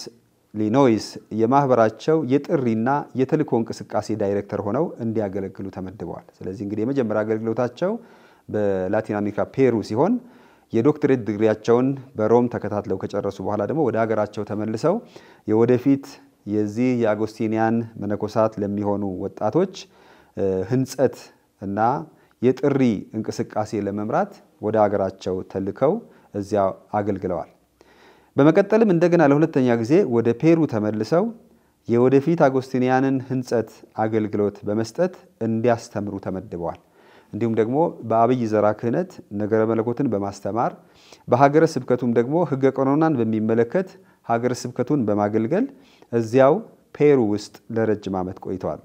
ሊኖይስ የማህበራቸው የጥሪና የተልእኮ እንቅስቃሴ ዳይሬክተር ሆነው እንዲያገለግሉ ተመድበዋል። ስለዚህ እንግዲህ የመጀመሪያ አገልግሎታቸው በላቲን አሜሪካ ፔሩ ሲሆን የዶክትሬት ዲግሪያቸውን በሮም ተከታትለው ከጨረሱ በኋላ ደግሞ ወደ ሀገራቸው ተመልሰው የወደፊት የዚህ የአጎስቲኒያን መነኮሳት ለሚሆኑ ወጣቶች ህንጸት እና የጥሪ እንቅስቃሴ ለመምራት ወደ ሀገራቸው ተልከው እዚያ አገልግለዋል። በመቀጠልም እንደገና ለሁለተኛ ጊዜ ወደ ፔሩ ተመልሰው የወደፊት አጎስቲኒያንን ህንጸት አገልግሎት በመስጠት እንዲያስተምሩ ተመድበዋል። እንዲሁም ደግሞ በአብይ ዘራ ክህነት ነገረ መለኮትን በማስተማር በሀገረ ስብከቱም ደግሞ ህገ ቀኖናን በሚመለከት ሀገረ ስብከቱን በማገልገል እዚያው ፔሩ ውስጥ ለረጅም ዓመት ቆይተዋል።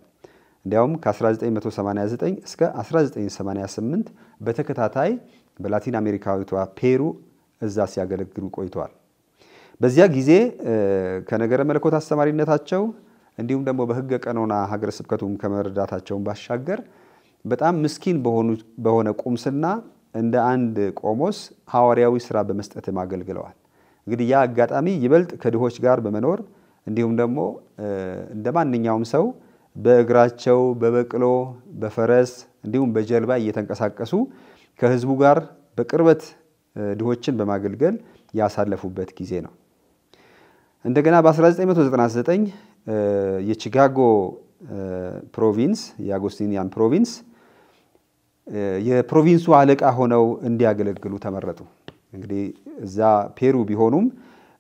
እንዲያውም ከ1989 እስከ 1988 በተከታታይ በላቲን አሜሪካዊቷ ፔሩ እዛ ሲያገለግሉ ቆይተዋል። በዚያ ጊዜ ከነገረ መለኮት አስተማሪነታቸው እንዲሁም ደግሞ በህገ ቀኖና ሀገረ ስብከቱም ከመረዳታቸው ባሻገር በጣም ምስኪን በሆነ ቁምስና እንደ አንድ ቆሞስ ሐዋርያዊ ሥራ በመስጠትም አገልግለዋል። እንግዲህ ያ አጋጣሚ ይበልጥ ከድሆች ጋር በመኖር እንዲሁም ደግሞ እንደማንኛውም ሰው በእግራቸው በበቅሎ በፈረስ እንዲሁም በጀልባ እየተንቀሳቀሱ ከህዝቡ ጋር በቅርበት ድሆችን በማገልገል ያሳለፉበት ጊዜ ነው። እንደገና በ1999 የቺካጎ ፕሮቪንስ የአጎስቲኒያን ፕሮቪንስ የፕሮቪንሱ አለቃ ሆነው እንዲያገለግሉ ተመረጡ። እንግዲህ እዛ ፔሩ ቢሆኑም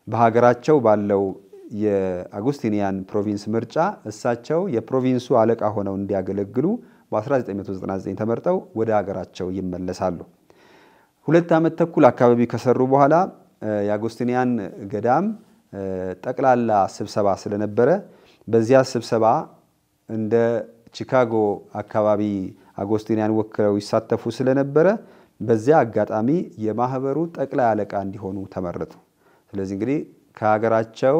በሀገራቸው ባለው የአጎስቲኒያን ፕሮቪንስ ምርጫ እሳቸው የፕሮቪንሱ አለቃ ሆነው እንዲያገለግሉ በ1999 ተመርጠው ወደ ሀገራቸው ይመለሳሉ። 2 ዓመት ተኩል አካባቢ ከሰሩ በኋላ የአጎስቲኒያን ገዳም ጠቅላላ ስብሰባ ስለነበረ በዚያ ስብሰባ እንደ ቺካጎ አካባቢ አጎስቲኒያን ወክለው ይሳተፉ ስለነበረ በዚያ አጋጣሚ የማህበሩ ጠቅላይ አለቃ እንዲሆኑ ተመረጡ። ስለዚህ እንግዲህ ከሀገራቸው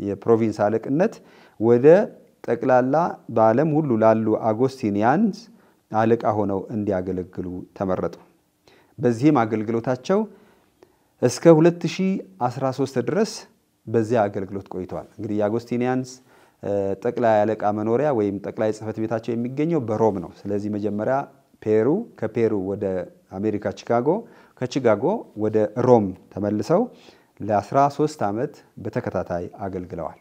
የፕሮቪንስ አለቅነት ወደ ጠቅላላ በዓለም ሁሉ ላሉ አጎስቲኒያንስ አለቃ ሆነው እንዲያገለግሉ ተመረጡ። በዚህም አገልግሎታቸው እስከ 2013 ድረስ በዚያ አገልግሎት ቆይተዋል። እንግዲህ የአጎስቲኒያንስ ጠቅላይ አለቃ መኖሪያ ወይም ጠቅላይ ጽሕፈት ቤታቸው የሚገኘው በሮም ነው። ስለዚህ መጀመሪያ ፔሩ፣ ከፔሩ ወደ አሜሪካ ቺካጎ፣ ከቺካጎ ወደ ሮም ተመልሰው ለ13 ዓመት በተከታታይ አገልግለዋል።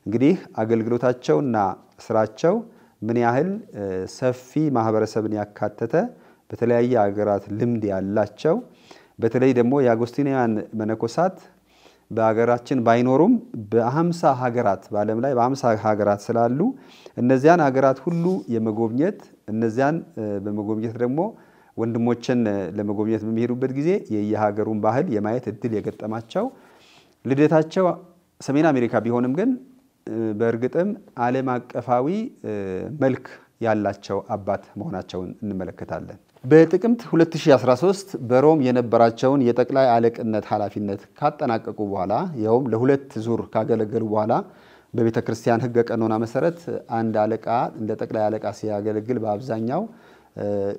እንግዲህ አገልግሎታቸውና ስራቸው ምን ያህል ሰፊ ማህበረሰብን ያካተተ በተለያየ ሀገራት ልምድ ያላቸው በተለይ ደግሞ የአጎስቲኒያን መነኮሳት በአገራችን ባይኖሩም በ50 ሀገራት በዓለም ላይ በ50 ሀገራት ስላሉ እነዚያን ሀገራት ሁሉ የመጎብኘት እነዚያን በመጎብኘት ደግሞ ወንድሞችን ለመጎብኘት በሚሄዱበት ጊዜ የየሀገሩን ባህል የማየት እድል የገጠማቸው ልደታቸው ሰሜን አሜሪካ ቢሆንም ግን በእርግጥም ዓለም አቀፋዊ መልክ ያላቸው አባት መሆናቸውን እንመለከታለን። በጥቅምት 2013 በሮም የነበራቸውን የጠቅላይ አለቅነት ኃላፊነት ካጠናቀቁ በኋላ ያውም ለሁለት ዙር ካገለገሉ በኋላ በቤተክርስቲያን ሕገ ቀኖና መሰረት አንድ አለቃ እንደ ጠቅላይ አለቃ ሲያገለግል በአብዛኛው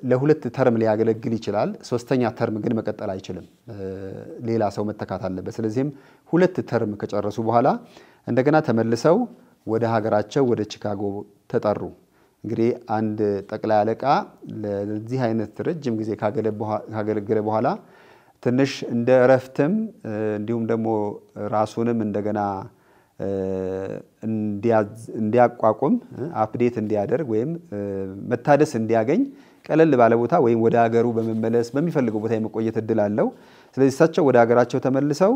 ለሁለት ተርም ሊያገለግል ይችላል። ሶስተኛ ተርም ግን መቀጠል አይችልም። ሌላ ሰው መተካት አለበት። ስለዚህም ሁለት ተርም ከጨረሱ በኋላ እንደገና ተመልሰው ወደ ሀገራቸው ወደ ቺካጎ ተጠሩ። እንግዲህ አንድ ጠቅላይ አለቃ ለዚህ አይነት ረጅም ጊዜ ካገለገለ በኋላ ትንሽ እንደ እረፍትም እንዲሁም ደግሞ ራሱንም እንደገና እንዲያቋቁም አፕዴት እንዲያደርግ ወይም መታደስ እንዲያገኝ ቀለል ባለ ቦታ ወይም ወደ ሀገሩ በመመለስ በሚፈልገው ቦታ የመቆየት እድል አለው። ስለዚህ እሳቸው ወደ ሀገራቸው ተመልሰው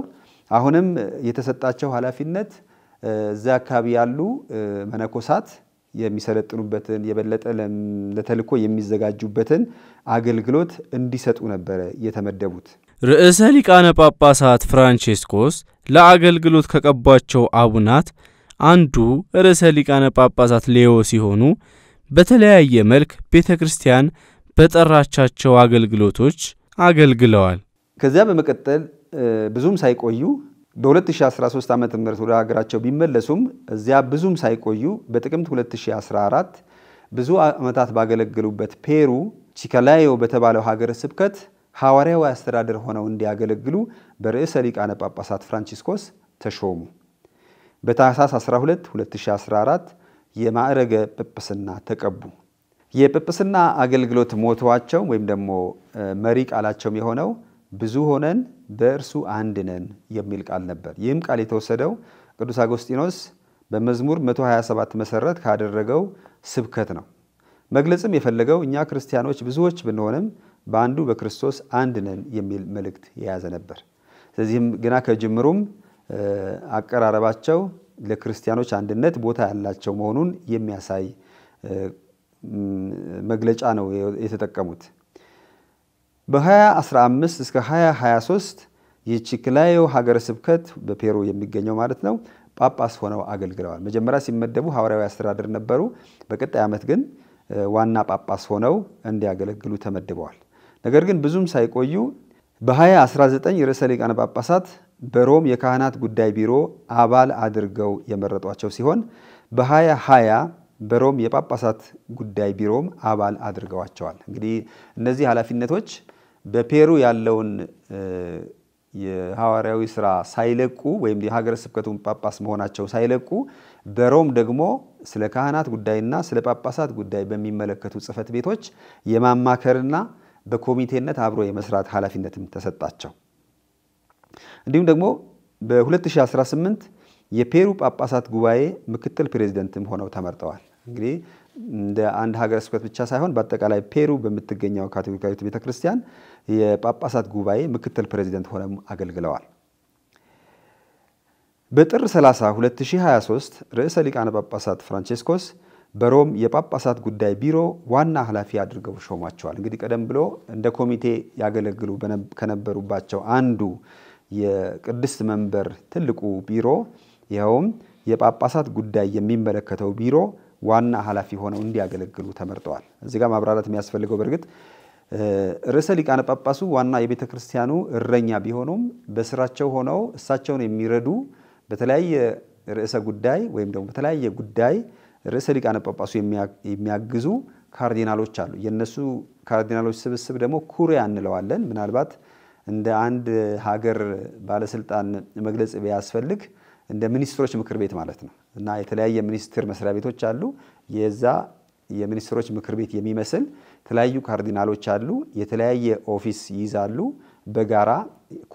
አሁንም የተሰጣቸው ኃላፊነት እዛ አካባቢ ያሉ መነኮሳት የሚሰለጥኑበትን የበለጠ ለተልኮ የሚዘጋጁበትን አገልግሎት እንዲሰጡ ነበር የተመደቡት። ርዕሰ ሊቃነ ጳጳሳት ፍራንቺስኮስ ለአገልግሎት ከቀባቸው አቡናት አንዱ ርዕሰ ሊቃነ ጳጳሳት ሌዮ ሲሆኑ በተለያየ መልክ ቤተክርስቲያን በጠራቻቸው አገልግሎቶች አገልግለዋል። ከዚያ በመቀጠል ብዙም ሳይቆዩ በ2013 ዓመተ ምህረት ወደ ሀገራቸው ቢመለሱም እዚያ ብዙም ሳይቆዩ በጥቅምት 2014 ብዙ ዓመታት ባገለገሉበት ፔሩ ቺካላዮ በተባለው ሀገረ ስብከት ሐዋርያዊ አስተዳደር ሆነው እንዲያገለግሉ በርዕሰ ሊቃነ ጳጳሳት ፍራንቺስኮስ ተሾሙ። በታኅሳስ 12 2014 የማዕረገ ጵጵስና ተቀቡ። የጵጵስና አገልግሎት ሞቷቸው ወይም ደግሞ መሪ ቃላቸው የሆነው ብዙ ሆነን በእርሱ አንድ ነን የሚል ቃል ነበር። ይህም ቃል የተወሰደው ቅዱስ አጎስጢኖስ በመዝሙር 127 መሰረት ካደረገው ስብከት ነው። መግለጽም የፈለገው እኛ ክርስቲያኖች ብዙዎች ብንሆንም በአንዱ በክርስቶስ አንድ ነን የሚል መልእክት የያዘ ነበር። ስለዚህም ገና ከጅምሩም አቀራረባቸው ለክርስቲያኖች አንድነት ቦታ ያላቸው መሆኑን የሚያሳይ መግለጫ ነው የተጠቀሙት። በ2015 እስከ 2023 የቺካላዮ ሀገረ ስብከት በፔሩ የሚገኘው ማለት ነው ጳጳስ ሆነው አገልግለዋል። መጀመሪያ ሲመደቡ ሐዋርያዊ አስተዳደር ነበሩ። በቀጣይ ዓመት ግን ዋና ጳጳስ ሆነው እንዲያገለግሉ ተመድበዋል። ነገር ግን ብዙም ሳይቆዩ በ2019 ርዕሰ ሊቃነ ጳጳሳት በሮም የካህናት ጉዳይ ቢሮ አባል አድርገው የመረጧቸው ሲሆን በ2020 በሮም የጳጳሳት ጉዳይ ቢሮም አባል አድርገዋቸዋል። እንግዲህ እነዚህ ኃላፊነቶች በፔሩ ያለውን የሐዋርያዊ ሥራ ሳይለቁ ወይም የሀገረ ስብከቱን ጳጳስ መሆናቸው ሳይለቁ በሮም ደግሞ ስለ ካህናት ጉዳይና ስለ ጳጳሳት ጉዳይ በሚመለከቱ ጽሕፈት ቤቶች የማማከርና በኮሚቴነት አብሮ የመስራት ኃላፊነትም ተሰጣቸው። እንዲሁም ደግሞ በ2018 የፔሩ ጳጳሳት ጉባኤ ምክትል ፕሬዝዳንትም ሆነው ተመርጠዋል። እንግዲህ እንደ አንድ ሀገረ ስብከት ብቻ ሳይሆን በአጠቃላይ ፔሩ በምትገኘው ካቶሊካዊት ቤተክርስቲያን የጳጳሳት ጉባኤ ምክትል ፕሬዝዳንት ሆነው አገልግለዋል። በጥር 30 2023 ርዕሰ ሊቃነ ጳጳሳት ፍራንቺስኮስ በሮም የጳጳሳት ጉዳይ ቢሮ ዋና ኃላፊ አድርገው ሾሟቸዋል። እንግዲህ ቀደም ብሎ እንደ ኮሚቴ ያገለግሉ ከነበሩባቸው አንዱ የቅድስት መንበር ትልቁ ቢሮ ይኸውም የጳጳሳት ጉዳይ የሚመለከተው ቢሮ ዋና ኃላፊ ሆነው እንዲያገለግሉ ተመርጠዋል። እዚህ ጋር ማብራራት የሚያስፈልገው በርግጥ ርዕሰ ሊቃነ ጳጳሱ ዋና የቤተ ክርስቲያኑ እረኛ ቢሆኑም በስራቸው ሆነው እሳቸውን የሚረዱ በተለያየ ርዕሰ ጉዳይ ወይም ደግሞ በተለያየ ጉዳይ ርዕሰ ሊቃነ ጳጳሱ የሚያግዙ ካርዲናሎች አሉ። የነሱ ካርዲናሎች ስብስብ ደግሞ ኩሪያ እንለዋለን። ምናልባት እንደ አንድ ሀገር ባለስልጣን መግለጽ ቢያስፈልግ እንደ ሚኒስትሮች ምክር ቤት ማለት ነው እና የተለያየ ሚኒስትር መስሪያ ቤቶች አሉ። የዛ የሚኒስትሮች ምክር ቤት የሚመስል የተለያዩ ካርዲናሎች አሉ። የተለያየ ኦፊስ ይይዛሉ። በጋራ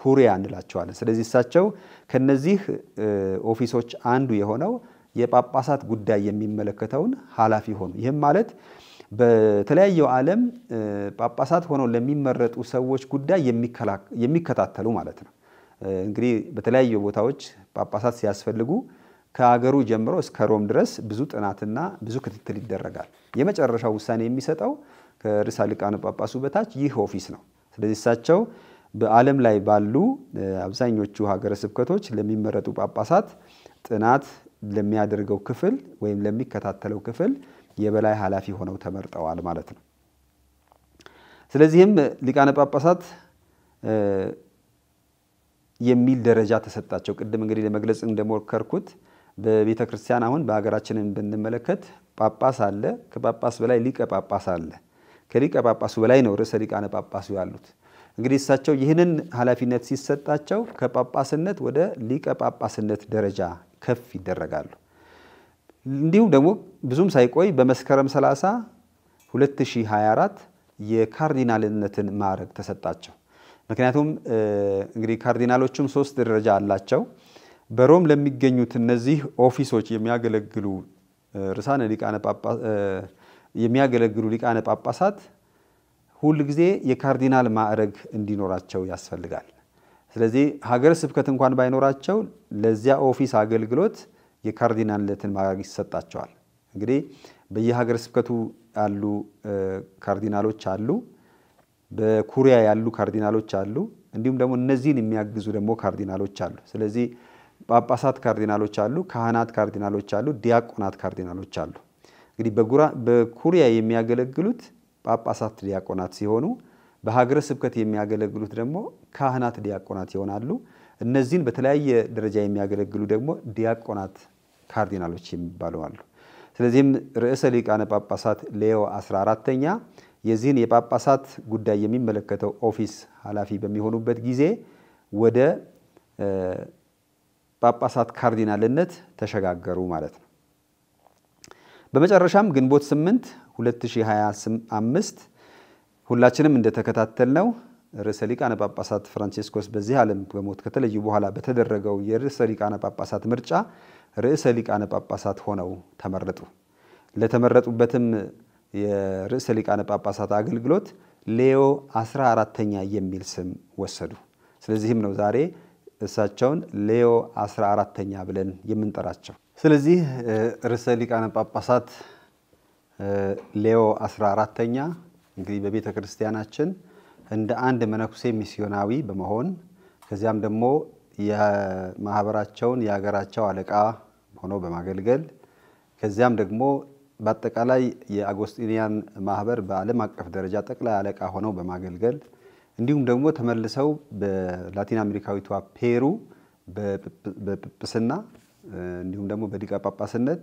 ኩሪያ እንላቸዋለን። ስለዚህ እሳቸው ከነዚህ ኦፊሶች አንዱ የሆነው የጳጳሳት ጉዳይ የሚመለከተውን ኃላፊ ሆኑ። ይህም ማለት በተለያየው ዓለም ጳጳሳት ሆነው ለሚመረጡ ሰዎች ጉዳይ የሚከታተሉ ማለት ነው። እንግዲህ በተለያዩ ቦታዎች ጳጳሳት ሲያስፈልጉ ከአገሩ ጀምሮ እስከ ሮም ድረስ ብዙ ጥናትና ብዙ ክትትል ይደረጋል። የመጨረሻው ውሳኔ የሚሰጠው ከርዕሰ ሊቃነ ጳጳሱ በታች ይህ ኦፊስ ነው። ስለዚህ እሳቸው በዓለም ላይ ባሉ አብዛኞቹ ሀገረ ስብከቶች ለሚመረጡ ጳጳሳት ጥናት ለሚያደርገው ክፍል ወይም ለሚከታተለው ክፍል የበላይ ኃላፊ ሆነው ተመርጠዋል ማለት ነው። ስለዚህም ሊቃነ ጳጳሳት የሚል ደረጃ ተሰጣቸው። ቅድም እንግዲህ ለመግለጽ እንደሞከርኩት በቤተ ክርስቲያን አሁን በሀገራችንን ብንመለከት ጳጳስ አለ፣ ከጳጳስ በላይ ሊቀ ጳጳስ አለ፣ ከሊቀ ጳጳሱ በላይ ነው ርዕሰ ሊቃነ ጳጳሱ ያሉት። እንግዲህ እሳቸው ይህንን ኃላፊነት ሲሰጣቸው ከጳጳስነት ወደ ሊቀ ጳጳስነት ደረጃ ከፍ ይደረጋሉ። እንዲሁም ደግሞ ብዙም ሳይቆይ በመስከረም 30 2024 የካርዲናልነትን ማዕረግ ተሰጣቸው። ምክንያቱም እንግዲህ ካርዲናሎቹም 3 ደረጃ አላቸው። በሮም ለሚገኙት እነዚህ ኦፊሶች የሚያገለግሉ ሊቃነ ጳጳሳት ሁሉ ጊዜ የካርዲናል ማዕረግ እንዲኖራቸው ያስፈልጋል። ስለዚህ ሀገረ ስብከት እንኳን ባይኖራቸው ለዚያ ኦፊስ አገልግሎት የካርዲናልነትን ማዕረግ ይሰጣቸዋል። እንግዲህ በየሀገረ ስብከቱ ያሉ ካርዲናሎች አሉ፣ በኩሪያ ያሉ ካርዲናሎች አሉ፣ እንዲሁም ደግሞ እነዚህን የሚያግዙ ደግሞ ካርዲናሎች አሉ። ስለዚህ ጳጳሳት ካርዲናሎች አሉ፣ ካህናት ካርዲናሎች አሉ፣ ዲያቆናት ካርዲናሎች አሉ። እንግዲህ በኩሪያ የሚያገለግሉት ጳጳሳት ዲያቆናት ሲሆኑ በሀገረ ስብከት የሚያገለግሉት ደግሞ ካህናት ዲያቆናት ይሆናሉ። እነዚህን በተለያየ ደረጃ የሚያገለግሉ ደግሞ ዲያቆናት ካርዲናሎች የሚባሉ አሉ። ስለዚህም ርዕሰ ሊቃነ ጳጳሳት ሌዮ 14ኛ የዚህን የጳጳሳት ጉዳይ የሚመለከተው ኦፊስ ኃላፊ በሚሆኑበት ጊዜ ወደ ጳጳሳት ካርዲናልነት ተሸጋገሩ ማለት ነው። በመጨረሻም ግንቦት 8 2025 ሁላችንም እንደተከታተልነው ርዕሰ ሊቃነ ጳጳሳት ፍራንቺስኮስ በዚህ ዓለም በሞት ከተለዩ በኋላ በተደረገው የርዕሰ ሊቃነ ጳጳሳት ምርጫ ርዕሰ ሊቃነ ጳጳሳት ሆነው ተመረጡ። ለተመረጡበትም የርዕሰ ሊቃነ ጳጳሳት አገልግሎት ሌዮ 14ኛ የሚል ስም ወሰዱ። ስለዚህም ነው ዛሬ እሳቸውን ሌዮ 14ኛ ብለን የምንጠራቸው። ስለዚህ ርዕሰ ሊቃነ ጳጳሳት ሌዮ 14ኛ እንግዲህ በቤተ ክርስቲያናችን እንደ አንድ መነኩሴ ሚስዮናዊ በመሆን ከዚያም ደግሞ የማህበራቸውን የሀገራቸው አለቃ ሆኖ በማገልገል ከዚያም ደግሞ በአጠቃላይ የአጎስቲኒያን ማህበር በዓለም አቀፍ ደረጃ ጠቅላይ አለቃ ሆነው በማገልገል እንዲሁም ደግሞ ተመልሰው በላቲን አሜሪካዊቷ ፔሩ በጵጵስና እንዲሁም ደግሞ በሊቀ ጳጳስነት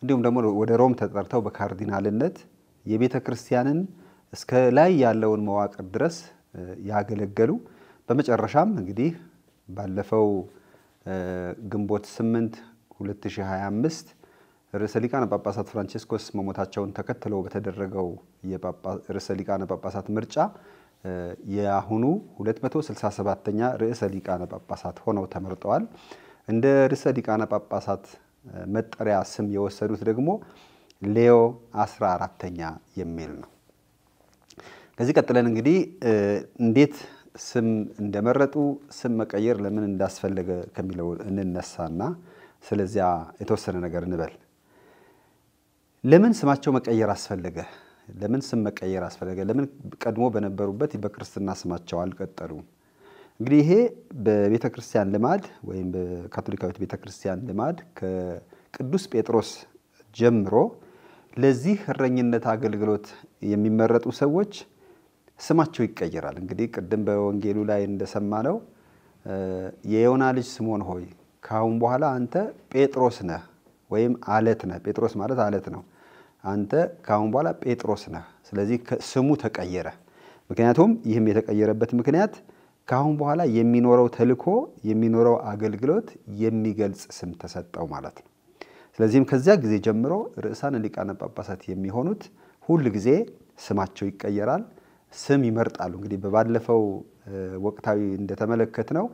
እንዲሁም ደግሞ ወደ ሮም ተጠርተው በካርዲናልነት የቤተ ክርስቲያንን እስከ ላይ ያለውን መዋቅር ድረስ ያገለገሉ በመጨረሻም እንግዲህ ባለፈው ግንቦት 8 2025 ርዕሰ ሊቃነ ጳጳሳት ፍራንቺስኮስ መሞታቸውን ተከትሎ በተደረገው የርዕሰ ሊቃነ ጳጳሳት ምርጫ የአሁኑ 267ኛ ርዕሰ ሊቃነ ጳጳሳት ሆነው ተመርጠዋል። እንደ ርዕሰ ሊቃነ ጳጳሳት መጠሪያ ስም የወሰዱት ደግሞ ሌዮ 14ኛ የሚል ነው። ከዚህ ቀጥለን እንግዲህ እንዴት ስም እንደመረጡ ስም መቀየር ለምን እንዳስፈልገ ከሚለው እንነሳና ስለዚያ የተወሰነ ነገር እንበል። ለምን ስማቸው መቀየር አስፈልገ? ለምን ስም መቀየር አስፈልገ? ለምን ቀድሞ በነበሩበት በክርስትና ስማቸው አልቀጠሉ? እንግዲህ ይሄ በቤተ ክርስቲያን ልማድ ወይም በካቶሊካዊት ቤተ ክርስቲያን ልማድ ከቅዱስ ጴጥሮስ ጀምሮ ለዚህ እረኝነት አገልግሎት የሚመረጡ ሰዎች ስማቸው ይቀየራል። እንግዲህ ቅድም በወንጌሉ ላይ እንደሰማነው የዮና ልጅ ስምዖን ሆይ ካሁን በኋላ አንተ ጴጥሮስ ነህ ወይም አለት ነህ። ጴጥሮስ ማለት አለት ነው። አንተ ካሁን በኋላ ጴጥሮስ ነህ። ስለዚህ ስሙ ተቀየረ። ምክንያቱም ይህም የተቀየረበት ምክንያት ካሁን በኋላ የሚኖረው ተልኮ የሚኖረው አገልግሎት የሚገልጽ ስም ተሰጠው ማለት ነው። ስለዚህም ከዚያ ጊዜ ጀምሮ ርዕሳነ ሊቃነ ጳጳሳት የሚሆኑት ሁሉ ጊዜ ስማቸው ይቀየራል፣ ስም ይመርጣሉ። እንግዲህ በባለፈው ወቅታዊ እንደተመለከትነው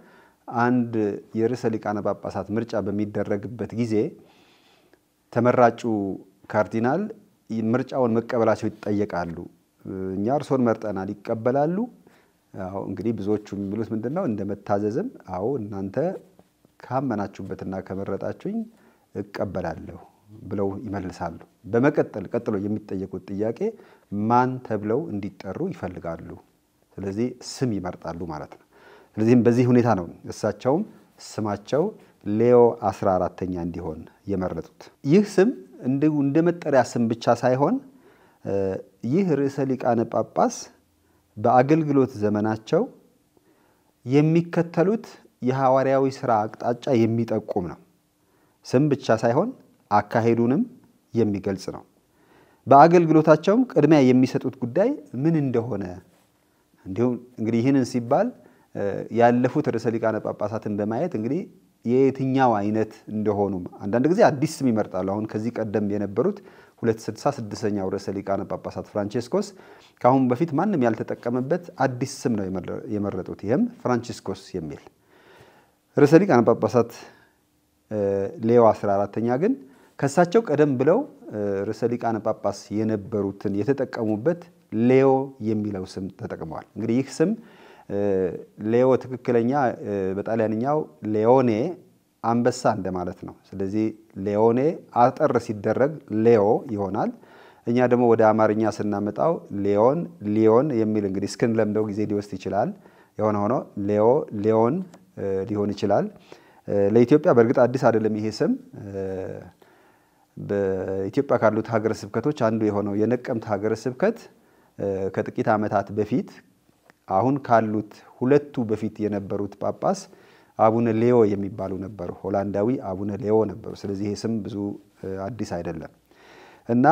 አንድ የርዕሰ ሊቃነ ጳጳሳት ምርጫ በሚደረግበት ጊዜ ተመራጩ ካርዲናል ምርጫውን መቀበላቸው ይጠየቃሉ። እኛ እርሶን መርጠናል ይቀበላሉ አዎ እንግዲህ ብዙዎቹ የሚሉት ምንድነው እንደመታዘዝም አዎ እናንተ ካመናችሁበትና ከመረጣችሁኝ እቀበላለሁ ብለው ይመልሳሉ። በመቀጠል ቀጥሎ የሚጠየቁት ጥያቄ ማን ተብለው እንዲጠሩ ይፈልጋሉ? ስለዚህ ስም ይመርጣሉ ማለት ነው። ስለዚህ በዚህ ሁኔታ ነው እሳቸውም ስማቸው ሌዮ 14ኛ እንዲሆን የመረጡት። ይህ ስም እንደ መጠሪያ ስም ብቻ ሳይሆን ይህ ርዕሰ ሊቃነ ጳጳስ በአገልግሎት ዘመናቸው የሚከተሉት የሐዋርያዊ ሥራ አቅጣጫ የሚጠቁም ነው። ስም ብቻ ሳይሆን አካሄዱንም የሚገልጽ ነው። በአገልግሎታቸውም ቅድሚያ የሚሰጡት ጉዳይ ምን እንደሆነ እንዲሁም እንግዲህ ይህንን ሲባል ያለፉት ርዕሰ ሊቃነ ጳጳሳትን በማየት እንግዲህ የየትኛው አይነት እንደሆኑ አንዳንድ ጊዜ አዲስ ስም ይመርጣሉ። አሁን ከዚህ ቀደም የነበሩት 266ኛው ርዕሰ ሊቃነ ጳጳሳት ፍራንቺስኮስ ካሁን በፊት ማንም ያልተጠቀመበት አዲስ ስም ነው የመረጡት። ይሄም ፍራንቺስኮስ የሚል ርዕሰ ሊቃነ ጳጳሳት ሌዮ 14ኛ ግን ከሳቸው ቀደም ብለው ርዕሰ ሊቃነ ጳጳስ የነበሩትን የተጠቀሙበት ሌዮ የሚለው ስም ተጠቅመዋል። እንግዲህ ይህ ስም ሌዮ ትክክለኛ በጣሊያንኛው ሌዮኔ አንበሳ እንደማለት ነው። ስለዚህ ሌዮኔ አጠር ሲደረግ ሌዮ ይሆናል። እኛ ደግሞ ወደ አማርኛ ስናመጣው ሊዮን የሚል እንግዲህ እስክንለምደው ጊዜ ሊወስድ ይችላል። የሆነ ሆኖ ሊዮን ሊሆን ይችላል። ለኢትዮጵያ በእርግጥ አዲስ አይደለም ይሄ ስም። በኢትዮጵያ ካሉት ሀገረ ስብከቶች አንዱ የሆነው የነቀምት ሀገረ ስብከት ከጥቂት ዓመታት በፊት አሁን ካሉት ሁለቱ በፊት የነበሩት ጳጳስ አቡነ ሌዮ የሚባሉ ነበሩ። ሆላንዳዊ አቡነ ሌዮ ነበሩ። ስለዚህ ይሄ ስም ብዙ አዲስ አይደለም እና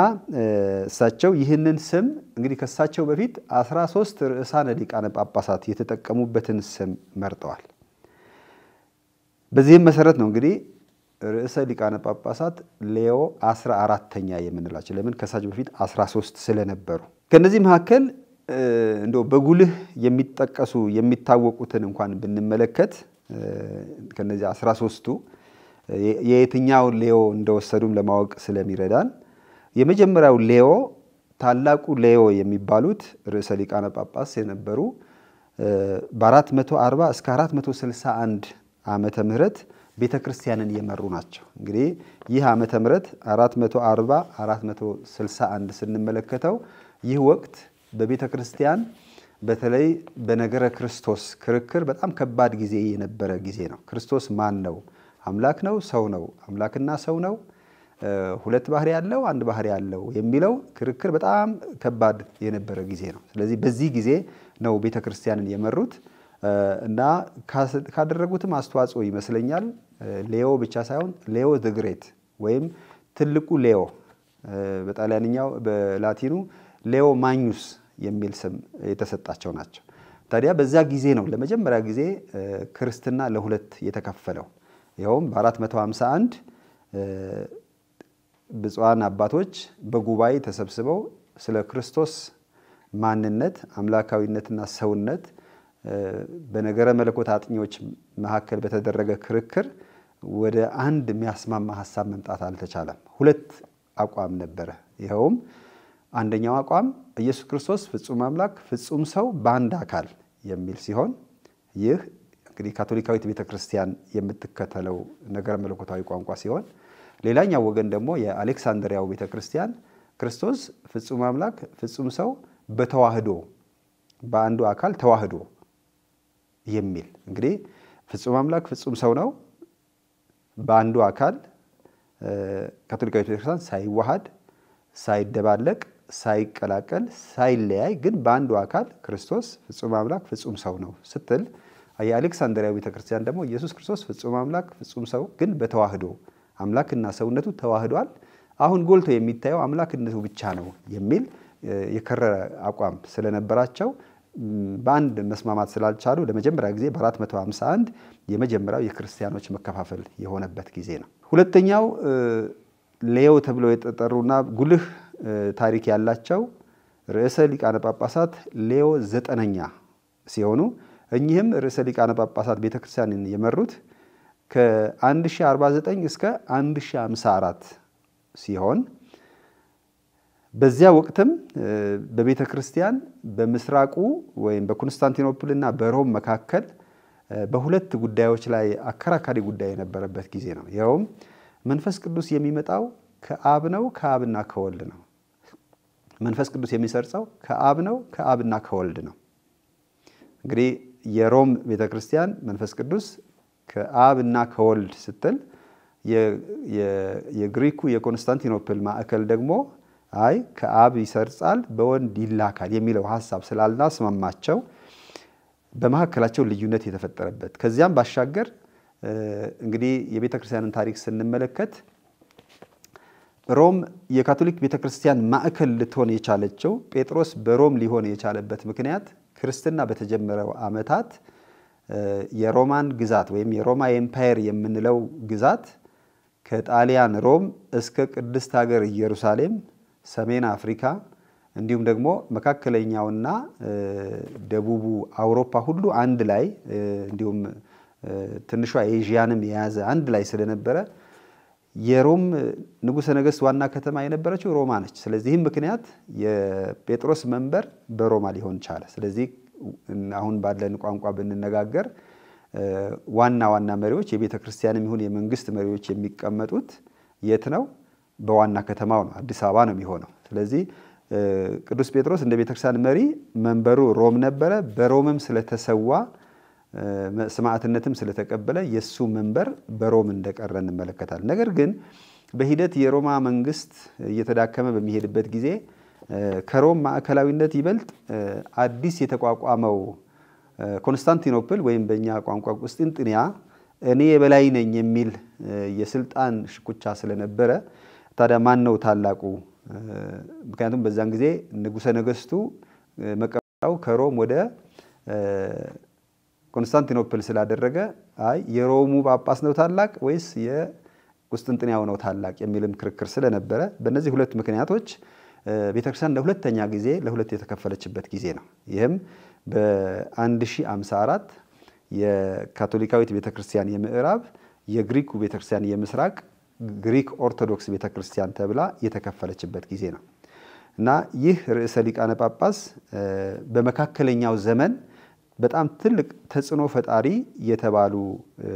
እሳቸው ይህንን ስም እንግዲህ ከሳቸው በፊት 13 ርዕሳነ ሊቃነ ጳጳሳት የተጠቀሙበትን ስም መርጠዋል። በዚህም መሰረት ነው እንግዲህ ርዕሰ ሊቃነ ጳጳሳት ሌዮ 14ኛ የምንላቸው። ለምን ከሳቸው በፊት 13 ስለነበሩ። ከነዚህ መካከል እንደው በጉልህ የሚጠቀሱ የሚታወቁትን እንኳን ብንመለከት ከነዚህ 13ቱ የየትኛው ሌዮ እንደወሰዱም ለማወቅ ስለሚረዳን የመጀመሪያው ሌዮ ታላቁ ሌዮ የሚባሉት ርዕሰ ሊቃነ ጳጳስ የነበሩ በ440 እስከ 461 ዓመተ ምህረት ቤተክርስቲያንን የመሩ ናቸው። እንግዲህ ይህ ዓመተ ምህረት 440 461 ስንመለከተው ይህ ወቅት በቤተክርስቲያን በተለይ በነገረ ክርስቶስ ክርክር በጣም ከባድ ጊዜ የነበረ ጊዜ ነው። ክርስቶስ ማን ነው? አምላክ ነው? ሰው ነው? አምላክና ሰው ነው? ሁለት ባህሪ ያለው አንድ ባህሪ ያለው የሚለው ክርክር በጣም ከባድ የነበረ ጊዜ ነው። ስለዚህ በዚህ ጊዜ ነው ቤተክርስቲያንን የመሩት እና ካደረጉትም አስተዋጽኦ ይመስለኛል ሌዮ ብቻ ሳይሆን ሌዮ ዘ ግሬት ወይም ትልቁ ሌዮ በጣሊያንኛው በላቲኑ ሌዮ ማግኑስ የሚል ስም የተሰጣቸው ናቸው። ታዲያ በዛ ጊዜ ነው ለመጀመሪያ ጊዜ ክርስትና ለሁለት የተከፈለው። ይኸውም በ451 ብፁዓን አባቶች በጉባኤ ተሰብስበው ስለ ክርስቶስ ማንነት አምላካዊነትና ሰውነት በነገረ መለኮት አጥኚዎች መካከል በተደረገ ክርክር ወደ አንድ የሚያስማማ ሐሳብ መምጣት አልተቻለም። ሁለት አቋም ነበረ። ይኸውም አንደኛው አቋም ኢየሱስ ክርስቶስ ፍጹም አምላክ ፍጹም ሰው በአንድ አካል የሚል ሲሆን ይህ እንግዲህ ካቶሊካዊት ቤተክርስቲያን የምትከተለው ነገረ መለኮታዊ ቋንቋ ሲሆን ሌላኛው ወገን ደግሞ የአሌክሳንድሪያው ቤተክርስቲያን ክርስቶስ ፍጹም አምላክ ፍጹም ሰው በተዋህዶ በአንዱ አካል ተዋህዶ የሚል እንግዲህ ፍጹም አምላክ ፍጹም ሰው ነው በአንዱ አካል ካቶሊካዊት ቤተክርስቲያን ሳይዋሃድ ሳይደባለቅ ሳይቀላቀል ሳይለያይ ግን በአንዱ አካል ክርስቶስ ፍጹም አምላክ ፍጹም ሰው ነው ስትል የአሌክሳንድሪያው ቤተክርስቲያን ደግሞ ኢየሱስ ክርስቶስ ፍጹም አምላክ ፍጹም ሰው ግን በተዋህዶ አምላክና ሰውነቱ ተዋህዷል አሁን ጎልቶ የሚታየው አምላክነቱ ብቻ ነው የሚል የከረረ አቋም ስለነበራቸው በአንድ መስማማት ስላልቻሉ ለመጀመሪያ ጊዜ በ451 የመጀመሪያው የክርስቲያኖች መከፋፈል የሆነበት ጊዜ ነው። ሁለተኛው ሌዮ ተብለው የተጠሩና ጉልህ ታሪክ ያላቸው ርዕሰ ሊቃነ ጳጳሳት ሌዮ 9ኛ ሲሆኑ እኚህም ርዕሰ ሊቃነ ጳጳሳት ቤተክርስቲያንን የመሩት ከ1049 እስከ 1054 ሲሆን በዚያ ወቅትም በቤተ ክርስቲያን በምስራቁ ወይም በኮንስታንቲኖፕልና በሮም መካከል በሁለት ጉዳዮች ላይ አከራካሪ ጉዳይ የነበረበት ጊዜ ነው። ያውም መንፈስ ቅዱስ የሚመጣው ከአብ ነው ከአብና ከወልድ ነው። መንፈስ ቅዱስ የሚሰርጸው ከአብ ነው ከአብና ከወልድ ነው። እንግዲህ የሮም ቤተክርስቲያን መንፈስ ቅዱስ ከአብና ከወልድ ስትል የግሪኩ የኮንስታንቲኖፕል ማዕከል ደግሞ አይ ከአብ ይሰርጻል በወልድ ይላካል የሚለው ሐሳብ ስላልተስማማቸው በመሐከላቸው ልዩነት የተፈጠረበት ከዚያም ባሻገር እንግዲህ የቤተክርስቲያንን ታሪክ ስንመለከት ሮም የካቶሊክ ቤተክርስቲያን ማዕከል ልትሆን የቻለችው ጴጥሮስ በሮም ሊሆን የቻለበት ምክንያት ክርስትና በተጀመረው ዓመታት የሮማን ግዛት ወይም የሮማ ኤምፓየር የምንለው ግዛት ከጣሊያን ሮም እስከ ቅድስት ሀገር ኢየሩሳሌም ሰሜን አፍሪካ እንዲሁም ደግሞ መካከለኛውና ደቡቡ አውሮፓ ሁሉ አንድ ላይ እንዲሁም ትንሿ ኤዥያንም የያዘ አንድ ላይ ስለነበረ የሮም ንጉሠ ነገሥት ዋና ከተማ የነበረችው ሮማ ነች። ስለዚህም ምክንያት የጴጥሮስ መንበር በሮማ ሊሆን ቻለ። ስለዚህ አሁን ባለን ቋንቋ ብንነጋገር ዋና መሪዎች የቤተ ክርስቲያንም ይሁን የመንግስት መሪዎች የሚቀመጡት የት ነው? በዋና ከተማው ነው፣ አዲስ አበባ ነው የሚሆነው። ስለዚህ ቅዱስ ጴጥሮስ እንደ ቤተ ክርስቲያን መሪ መንበሩ ሮም ነበረ። በሮምም ስለተሰዋ ሰማዕትነትም ስለተቀበለ የሱ መንበር በሮም እንደቀረ እንመለከታለን። ነገር ግን በሂደት የሮማ መንግስት እየተዳከመ በሚሄድበት ጊዜ ከሮም ማዕከላዊነት ይበልጥ አዲስ የተቋቋመው ኮንስታንቲኖፕል ወይም በእኛ ቋንቋ ቁስጥንጥንያ እኔ የበላይ ነኝ የሚል የስልጣን ሽኩቻ ስለነበረ ታዲያ ማን ነው ታላቁ? ምክንያቱም በዛን ጊዜ ንጉሠ ነገሥቱ መቀመጫው ከሮም ወደ ኮንስታንቲኖፕል ስላደረገ አይ የሮሙ ጳጳስ ነው ታላቅ ወይስ የቁስጥንጥንያው ነው ታላቅ የሚልም ክርክር ስለነበረ በእነዚህ ሁለት ምክንያቶች ቤተክርስቲያን ለሁለተኛ ጊዜ ለሁለት የተከፈለችበት ጊዜ ነው። ይህም በ1054 የካቶሊካዊት ቤተክርስቲያን የምዕራብ የግሪኩ ቤተክርስቲያን የምስራቅ ግሪክ ኦርቶዶክስ ቤተክርስቲያን ተብላ የተከፈለችበት ጊዜ ነው እና ይህ ርዕሰ ሊቃነ ጳጳስ በመካከለኛው ዘመን በጣም ትልቅ ተጽዕኖ ፈጣሪ የተባሉ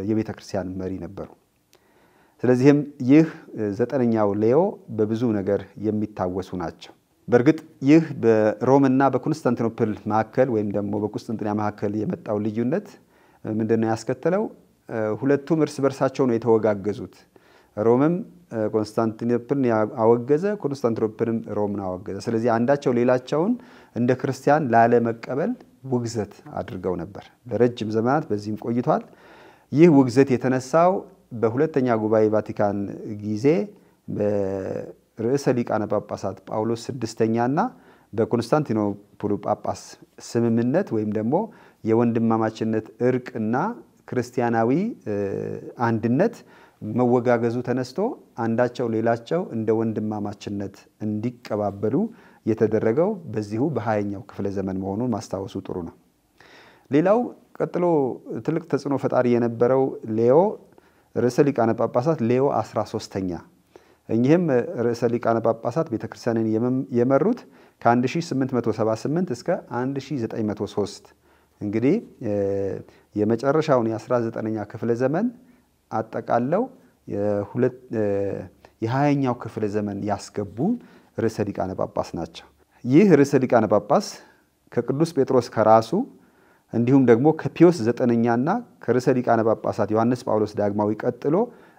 የቤተክርስቲያን መሪ ነበሩ። ስለዚህም ይህ ዘጠነኛው ሌዮ በብዙ ነገር የሚታወሱ ናቸው። በርግጥ ይህ በሮምና በኮንስታንቲኖፕል መካከል ወይም ደግሞ በቁስጥንጥንያ መካከል የመጣው ልዩነት ምንድነው ያስከተለው? ሁለቱም እርስ በርሳቸው ነው የተወጋገዙት። ሮምም ኮንስታንቲኖፕልን አወገዘ፣ ኮንስታንቲኖፕልም ሮምን አወገዘ። ስለዚህ አንዳቸው ሌላቸውን እንደ ክርስቲያን ላለ መቀበል ውግዘት አድርገው ነበር። ለረጅም ዘመናት በዚህም ቆይቷል። ይህ ውግዘት የተነሳው በሁለተኛ ጉባኤ ቫቲካን ጊዜ በርዕሰ ሊቃነ ጳጳሳት ጳውሎስ ስድስተኛና በኮንስታንቲኖፕሉ ጳጳስ ስምምነት ወይም ደግሞ የወንድማማችነት እርቅና ክርስቲያናዊ አንድነት መወጋገዙ ተነስቶ አንዳቸው ሌላቸው እንደ ወንድማማችነት እንዲቀባበሉ የተደረገው በዚሁ በ20ኛው ክፍለ ዘመን መሆኑን ማስታወሱ ጥሩ ነው። ሌላው ቀጥሎ ትልቅ ተጽዕኖ ፈጣሪ የነበረው ሌዮ ርዕሰ ሊቃነ ጳጳሳት ሌዮ 13ኛ። እኚህም ርዕሰ ሊቃነ ጳጳሳት ቤተክርስቲያንን የመሩት ከ1878 እስከ 1903 እንግዲህ የመጨረሻውን የ19ኛ ክፍለ ዘመን አጠቃለው የ20ኛው ክፍለ ዘመን ያስገቡ ርዕሰ ሊቃነ ጳጳስ ናቸው። ይህ ርዕሰ ሊቃነ ጳጳስ ከቅዱስ ጴጥሮስ ከራሱ እንዲሁም ደግሞ ከፒዮስ 9ኛና ከርዕሰ ሊቃነ ጳጳሳት ዮሐንስ ጳውሎስ ዳግማዊ ቀጥሎ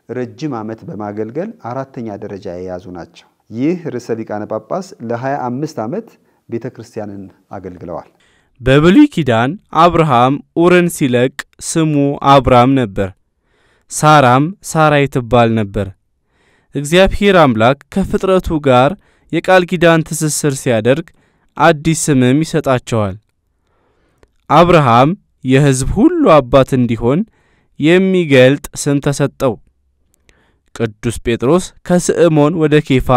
ረጅም ዓመት በማገልገል አራተኛ ደረጃ የያዙ ናቸው። ይህ ርዕሰ ሊቃነ ጳጳስ ለ25 ዓመት ቤተክርስቲያንን አገልግለዋል። በብሉይ ኪዳን አብርሃም ኡርን ሲለቅ ስሙ አብራም ነበር። ሳራም ሳራይ ትባል ነበር። እግዚአብሔር አምላክ ከፍጥረቱ ጋር የቃል ኪዳን ትስስር ሲያደርግ አዲስ ስምም ይሰጣቸዋል። አብርሃም የሕዝብ ሁሉ አባት እንዲሆን የሚገልጥ ስም ተሰጠው። ቅዱስ ጴጥሮስ ከስምዖን ወደ ኬፋ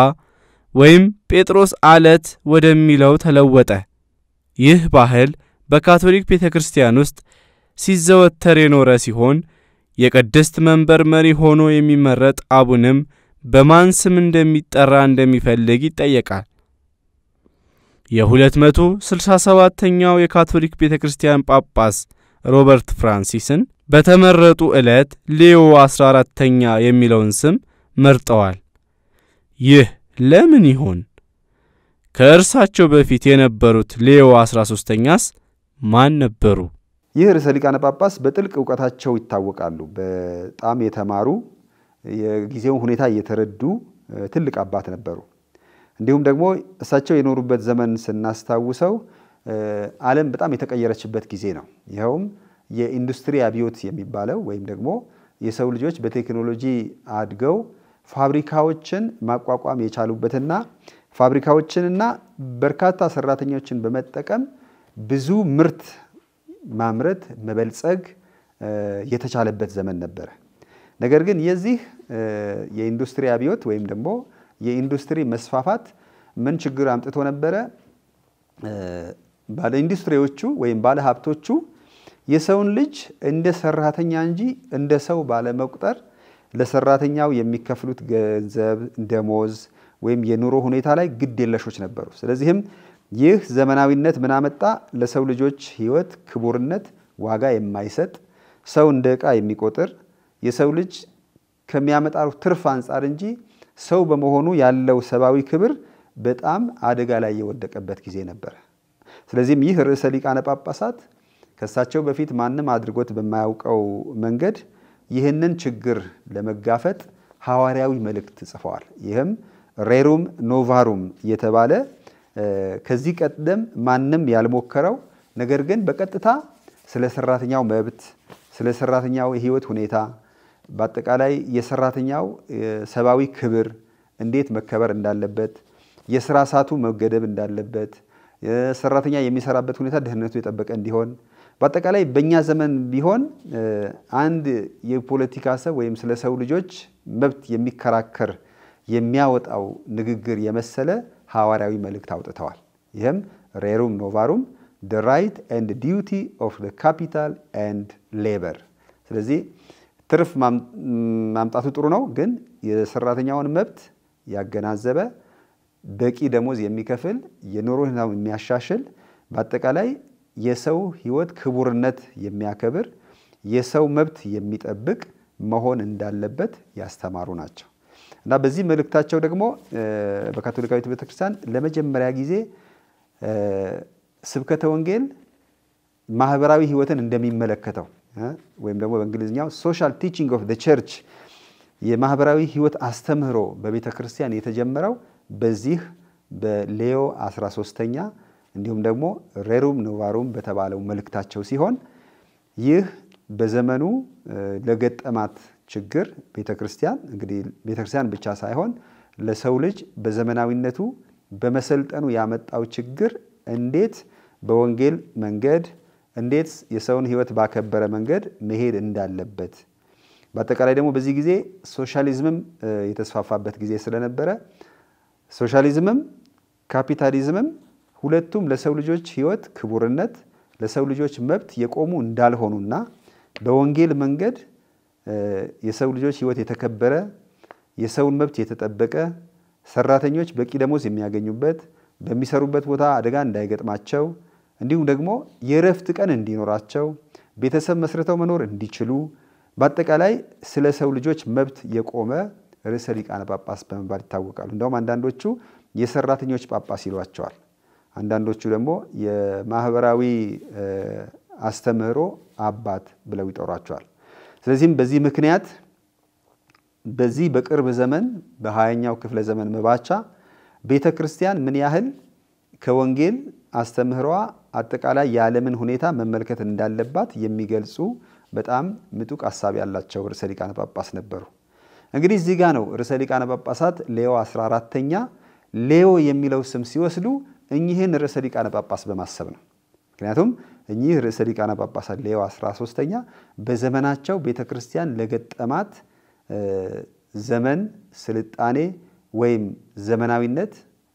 ወይም ጴጥሮስ አለት ወደሚለው ተለወጠ። ይህ ባህል በካቶሊክ ቤተክርስቲያን ውስጥ ሲዘወተር የኖረ ሲሆን የቅድስት መንበር መሪ ሆኖ የሚመረጥ አቡንም በማን ስም እንደሚጠራ እንደሚፈልግ ይጠየቃል። የ267ኛው የካቶሊክ ቤተክርስቲያን ጳጳስ ሮበርት ፍራንሲስን በተመረጡ ዕለት ሌዮ 14ኛ የሚለውን ስም መርጠዋል። ይህ ለምን ይሆን? ከእርሳቸው በፊት የነበሩት ሌዮ 13ኛስ ማን ነበሩ? ይህ ርዕሰ ሊቃነ ጳጳስ በጥልቅ ዕውቀታቸው ይታወቃሉ። በጣም የተማሩ የጊዜውን ሁኔታ እየተረዱ ትልቅ አባት ነበሩ። እንዲሁም ደግሞ እሳቸው የኖሩበት ዘመን ስናስታውሰው ዓለም በጣም የተቀየረችበት ጊዜ ነው። ይሄውም የኢንዱስትሪ አብዮት የሚባለው ወይም ደግሞ የሰው ልጆች በቴክኖሎጂ አድገው ፋብሪካዎችን ማቋቋም የቻሉበትና ፋብሪካዎችንና በርካታ ሰራተኞችን በመጠቀም ብዙ ምርት ማምረት መበልጸግ የተቻለበት ዘመን ነበር። ነገር ግን የዚህ የኢንዱስትሪ አብዮት ወይም ደግሞ የኢንዱስትሪ መስፋፋት ምን ችግር አምጥቶ ነበር? ባለ ኢንዱስትሪዎቹ ወይም ባለ ሀብቶቹ የሰውን ልጅ እንደ ሰራተኛ እንጂ እንደ ሰው ባለ መቁጠር ለሰራተኛው የሚከፍሉት ገንዘብ ደሞዝ ወይም የኑሮ ሁኔታ ላይ ግድ የለሾች ነበሩ። ስለዚህም ይህ ዘመናዊነት ምን አመጣ? ለሰው ልጆች ህይወት ክቡርነት ዋጋ የማይሰጥ ሰው እንደ ዕቃ የሚቆጥር የሰው ልጅ ከሚያመጣው ትርፍ አንፃር እንጂ ሰው በመሆኑ ያለው ሰባዊ ክብር በጣም አደጋ ላይ የወደቀበት ጊዜ ነበር። ስለዚህም ይህ ርዕሰ ሊቃነ ጳጳሳት ከሳቸው በፊት ማንም አድርጎት በማያውቀው መንገድ ይህንን ችግር ለመጋፈጥ ሐዋርያዊ መልእክት ጽፈዋል። ይህም ሬሩም ኖቫሩም የተባለ ከዚህ ቀደም ማንም ያልሞከረው ነገር ግን በቀጥታ ስለ ሰራተኛው መብት፣ ስለ ሰራተኛው የህይወት ሁኔታ፣ በአጠቃላይ የሰራተኛው ሰባዊ ክብር እንዴት መከበር እንዳለበት፣ የሥራ ሰዓቱ መገደብ እንዳለበት፣ የሰራተኛ የሚሰራበት ሁኔታ ደህንነቱ የጠበቀ እንዲሆን፣ በአጠቃላይ በእኛ ዘመን ቢሆን አንድ የፖለቲካ ሰው ወይም ስለ ሰው ልጆች መብት የሚከራከር የሚያወጣው ንግግር የመሰለ ሐዋርያዊ መልእክት አውጥተዋል። ይህም ሬሩም ኖቫሩም the right and duty of the capital and labor። ስለዚህ ትርፍ ማምጣቱ ጥሩ ነው፣ ግን የሰራተኛውን መብት ያገናዘበ በቂ ደሞዝ የሚከፍል የኑሮ ሁኔታውን የሚያሻሽል በአጠቃላይ የሰው ህይወት ክቡርነት የሚያከብር የሰው መብት የሚጠብቅ መሆን እንዳለበት ያስተማሩ ናቸው። እና በዚህ መልእክታቸው ደግሞ በካቶሊካዊት ቤተክርስቲያን ለመጀመሪያ ጊዜ ስብከተ ወንጌል ማህበራዊ ህይወትን እንደሚመለከተው ወይም ደግሞ በእንግሊዝኛው ሶሻል ቲቺንግ ኦፍ ዘ ቸርች የማህበራዊ ህይወት አስተምህሮ በቤተክርስቲያን የተጀመረው በዚህ በሌዮ 13ኛ እንዲሁም ደግሞ ሬሩም ኖቫሩም በተባለው መልእክታቸው ሲሆን ይህ በዘመኑ ለገጠማት ችግር ቤተክርስቲያን እንግዲህ ቤተክርስቲያን ብቻ ሳይሆን ለሰው ልጅ በዘመናዊነቱ በመሰልጠኑ ያመጣው ችግር እንዴት በወንጌል መንገድ እንዴት የሰውን ህይወት ባከበረ መንገድ መሄድ እንዳለበት በአጠቃላይ ደግሞ በዚህ ጊዜ ሶሻሊዝምም የተስፋፋበት ጊዜ ስለነበረ ሶሻሊዝምም ካፒታሊዝምም ሁለቱም ለሰው ልጆች ህይወት ክቡርነት ለሰው ልጆች መብት የቆሙ እንዳልሆኑና በወንጌል መንገድ የሰው ልጆች ህይወት የተከበረ የሰውን መብት የተጠበቀ ሰራተኞች በቂ ደሞዝ የሚያገኙበት በሚሰሩበት ቦታ አደጋ እንዳይገጥማቸው እንዲሁም ደግሞ የረፍት ቀን እንዲኖራቸው ቤተሰብ መስርተው መኖር እንዲችሉ በአጠቃላይ ስለ ሰው ልጆች መብት የቆመ ርዕሰ ሊቃነ ጳጳስ በመባል ይታወቃሉ። እንደውም አንዳንዶቹ የሰራተኞች ጳጳስ ይሏቸዋል። አንዳንዶቹ ደግሞ የማህበራዊ አስተምህሮ አባት ብለው ይጠሯቸዋል። ስለዚህም በዚህ ምክንያት በዚህ በቅርብ ዘመን በ20ኛው ክፍለ ዘመን መባቻ ቤተክርስቲያን ምን ያህል ከወንጌል አስተምህሯ አጠቃላይ የዓለምን ሁኔታ መመልከት እንዳለባት የሚገልጹ በጣም ምጡቅ ሐሳብ ያላቸው ርዕሰ ሊቃነ ጳጳስ ነበሩ። እንግዲህ እዚህ ጋር ነው ርዕሰ ሊቃነ ጳጳሳት ሌዮ 14ኛ ሌዮ የሚለው ስም ሲወስዱ እኚህን ርዕሰ ሊቃነ ጳጳስ በማሰብ ነው። ምክንያቱም እኚህ ርዕሰ ሊቃነ ጳጳሳት ሌዮ 13ኛ በዘመናቸው ቤተክርስቲያን ለገጠማት ዘመን ስልጣኔ ወይም ዘመናዊነት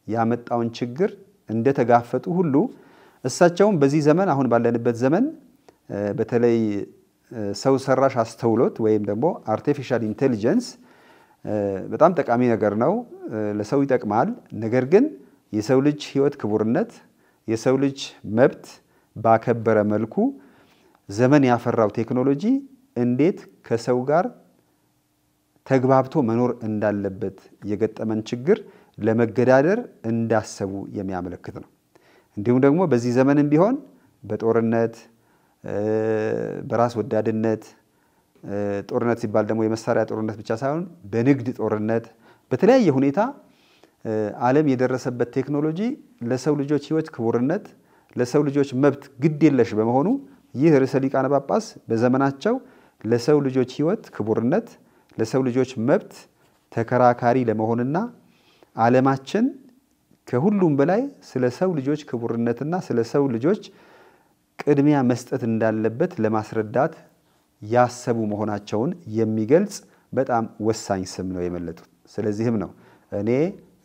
ያመጣውን ችግር እንደተጋፈጡ ሁሉ እሳቸውም በዚህ ዘመን አሁን ባለንበት ዘመን በተለይ ሰው ሰራሽ አስተውሎት ወይም ደግሞ አርቲፊሻል ኢንተለጀንስ በጣም ጠቃሚ ነገር ነው፣ ለሰው ይጠቅማል። ነገር ግን የሰው ልጅ ህይወት ክቡርነት የሰው ልጅ መብት ባከበረ መልኩ ዘመን ያፈራው ቴክኖሎጂ እንዴት ከሰው ጋር ተግባብቶ መኖር እንዳለበት የገጠመን ችግር ለመገዳደር እንዳሰቡ የሚያመለክት ነው። እንዲሁም ደግሞ በዚህ ዘመንም ቢሆን በጦርነት በራስ ወዳድነት ጦርነት ሲባል ደግሞ የመሳሪያ ጦርነት ብቻ ሳይሆን በንግድ ጦርነት በተለያየ ሁኔታ ዓለም የደረሰበት ቴክኖሎጂ ለሰው ልጆች ህይወት ክቡርነት ለሰው ልጆች መብት ግድ የለሽ በመሆኑ ይህ ርዕሰ ሊቃነ ጳጳስ በዘመናቸው ለሰው ልጆች ህይወት ክቡርነት ለሰው ልጆች መብት ተከራካሪ ለመሆንና ዓለማችን ከሁሉም በላይ ስለ ሰው ልጆች ክቡርነትና ስለ ሰው ልጆች ቅድሚያ መስጠት እንዳለበት ለማስረዳት ያሰቡ መሆናቸውን የሚገልጽ በጣም ወሳኝ ስም ነው የመለጡት። ስለዚህም ነው እኔ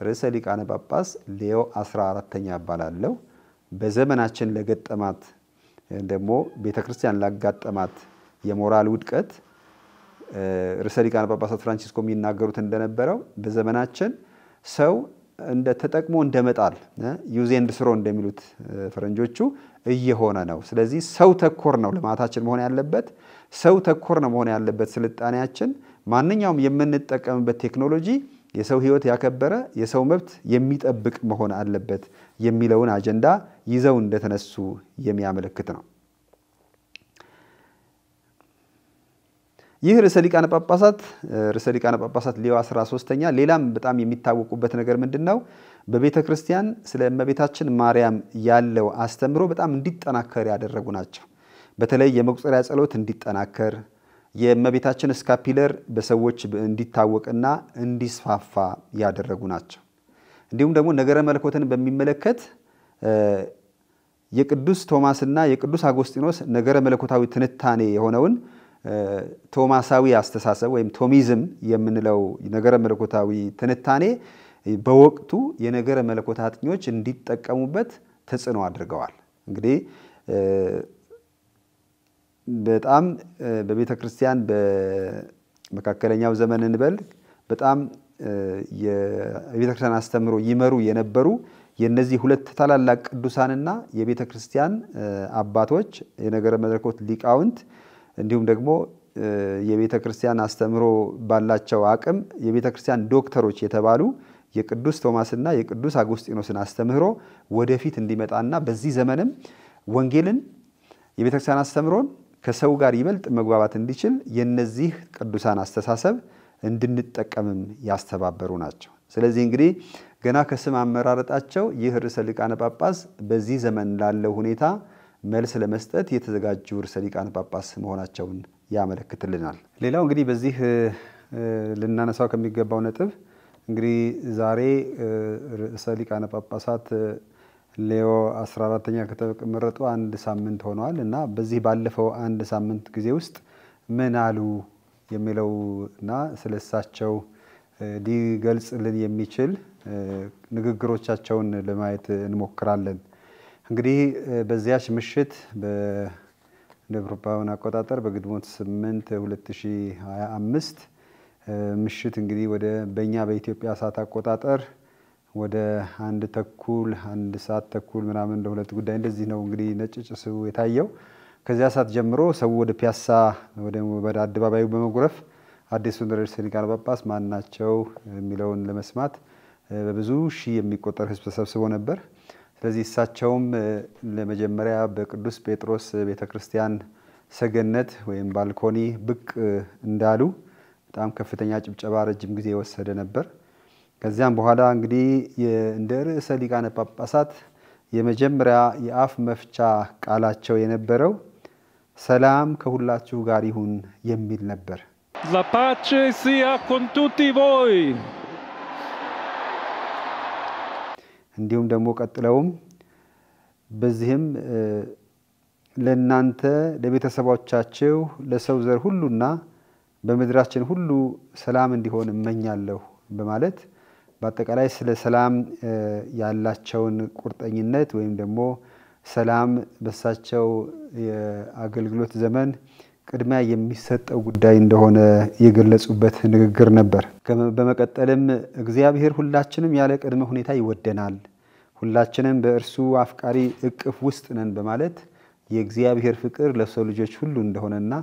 ርዕሰ ሊቃነ ጳጳስ ሌዮ 14ኛ እባላለሁ። በዘመናችን ለገጠማት ደግሞ ቤተክርስቲያን ላጋጠማት የሞራል ውድቀት ርዕሰ ሊቃነ ጳጳሳት ፍራንሲስኮ የሚናገሩት እንደነበረው በዘመናችን ሰው እንደ ተጠቅሞ እንደመጣል ዩዝ ኤንድ ስሮ እንደሚሉት ፈረንጆቹ እየሆነ ነው። ስለዚህ ሰው ተኮር ነው ልማታችን መሆን ያለበት፣ ሰው ተኮር ነው መሆን ያለበት ስልጣኔያችን። ማንኛውም የምንጠቀምበት ቴክኖሎጂ የሰው ህይወት ያከበረ የሰው መብት የሚጠብቅ መሆን አለበት የሚለውን አጀንዳ ይዘው እንደተነሱ የሚያመለክት ነው። ይህ ርዕሰ ሊቃነ ጳጳሳት ሌዮ 13ኛ ሌላም በጣም የሚታወቁበት ነገር ምንድነው? በቤተ ክርስቲያን ስለ እመቤታችን ማርያም ያለው አስተምሮ በጣም እንዲጠናከር ያደረጉ ናቸው። በተለይ የመቁጠሪያ ጸሎት እንዲጠናከር የእመቤታችን ስካፒለር በሰዎች እንዲታወቅና እንዲስፋፋ ያደረጉ ናቸው። እንዲሁም ደግሞ ነገረ መለኮትን በሚመለከት የቅዱስ ቶማስና የቅዱስ አጎስጢኖስ ነገረ መለኮታዊ ትንታኔ የሆነውን ቶማሳዊ አስተሳሰብ ወይም ቶሚዝም የምንለው ነገረ መለኮታዊ ትንታኔ በወቅቱ የነገረ መለኮት አጥኞች እንዲጠቀሙበት ተጽዕኖ አድርገዋል። እንግዲህ በጣም በቤተ ክርስቲያን በመካከለኛው ዘመን እንበል በጣም የቤተ ክርስቲያን አስተምሮ ይመሩ የነበሩ የነዚህ ሁለት ታላላቅ ቅዱሳንና የቤተ ክርስቲያን አባቶች የነገረ መለኮት ሊቃውንት እንዲሁም ደግሞ የቤተ ክርስቲያን አስተምሮ ባላቸው አቅም የቤተ ክርስቲያን ዶክተሮች የተባሉ የቅዱስ ቶማስና የቅዱስ አጎስጢኖስን አስተምሮ ወደፊት እንዲመጣና በዚህ ዘመንም ወንጌልን የቤተ ክርስቲያን አስተምሮን ከሰው ጋር ይበልጥ መግባባት እንዲችል የነዚህ ቅዱሳን አስተሳሰብ እንድንጠቀምም ያስተባበሩ ናቸው። ስለዚህ እንግዲህ ገና ከስም አመራረጣቸው ይህ ርዕሰ ሊቃነ ጳጳስ በዚህ ዘመን ላለው ሁኔታ መልስ ለመስጠት የተዘጋጁ ርዕሰ ሊቃነ ጳጳስ መሆናቸውን ያመለክትልናል። ሌላው እንግዲህ በዚህ ልናነሳው ከሚገባው ነጥብ እንግዲህ ዛሬ ርዕሰ ሊቃነ ጳጳሳት ሌዮ 14ኛ ከተመረጡ አንድ ሳምንት ሆኗል እና በዚህ ባለፈው አንድ ሳምንት ጊዜ ውስጥ ምን አሉ የሚለውና ስለሳቸው ሊገልጽልን የሚችል ንግግሮቻቸውን ለማየት እንሞክራለን። እንግዲህ በዚያች ምሽት በአውሮፓውያን አቆጣጠር በግንቦት 8 2025 ምሽት እንግዲህ ወደ በእኛ በኢትዮጵያ ሰዓት አቆጣጠር ወደ አንድ ሰዓት ተኩል ምናምን ለሁለት ጉዳይ እንደዚህ ነው እንግዲህ ነጭ ጭሱ የታየው። ከዚያ ሰዓት ጀምሮ ሰው ወደ ፒያሳ ወደ አደባባዩ በመጉረፍ አዲሱን ርዕሰ ሊቃነ ጳጳስ ማን ናቸው የሚለውን ለመስማት በብዙ ሺህ የሚቆጠር ህዝብ ተሰብስቦ ነበር። ስለዚህ እሳቸውም ለመጀመሪያ በቅዱስ ጴጥሮስ ቤተክርስቲያን ሰገነት ወይም ባልኮኒ ብቅ እንዳሉ በጣም ከፍተኛ ጭብጨባ ረጅም ጊዜ ወሰደ ነበር። ከዚያም በኋላ እንግዲህ እንደ ርዕሰ ሊቃነ ጳጳሳት የመጀመሪያ የአፍ መፍቻ ቃላቸው የነበረው ሰላም ከሁላችሁ ጋር ይሁን የሚል ነበር። La pace sia con tutti voi. እንዲሁም ደግሞ ቀጥለውም በዚህም ለእናንተ ለቤተሰቦቻችሁ ለሰው ዘር ሁሉና በመድራችን ሁሉ ሰላም እንዲሆን እመኛለሁ በማለት በአጠቃላይ ስለ ሰላም ያላቸውን ቁርጠኝነት ወይም ደግሞ ሰላም በሳቸው የአገልግሎት ዘመን ቅድሚያ የሚሰጠው ጉዳይ እንደሆነ የገለጹበት ንግግር ነበር። በመቀጠልም እግዚአብሔር ሁላችንም ያለ ቅድመ ሁኔታ ይወደናል፣ ሁላችንም በእርሱ አፍቃሪ እቅፍ ውስጥ ነን በማለት የእግዚአብሔር ፍቅር ለሰው ልጆች ሁሉ እንደሆነና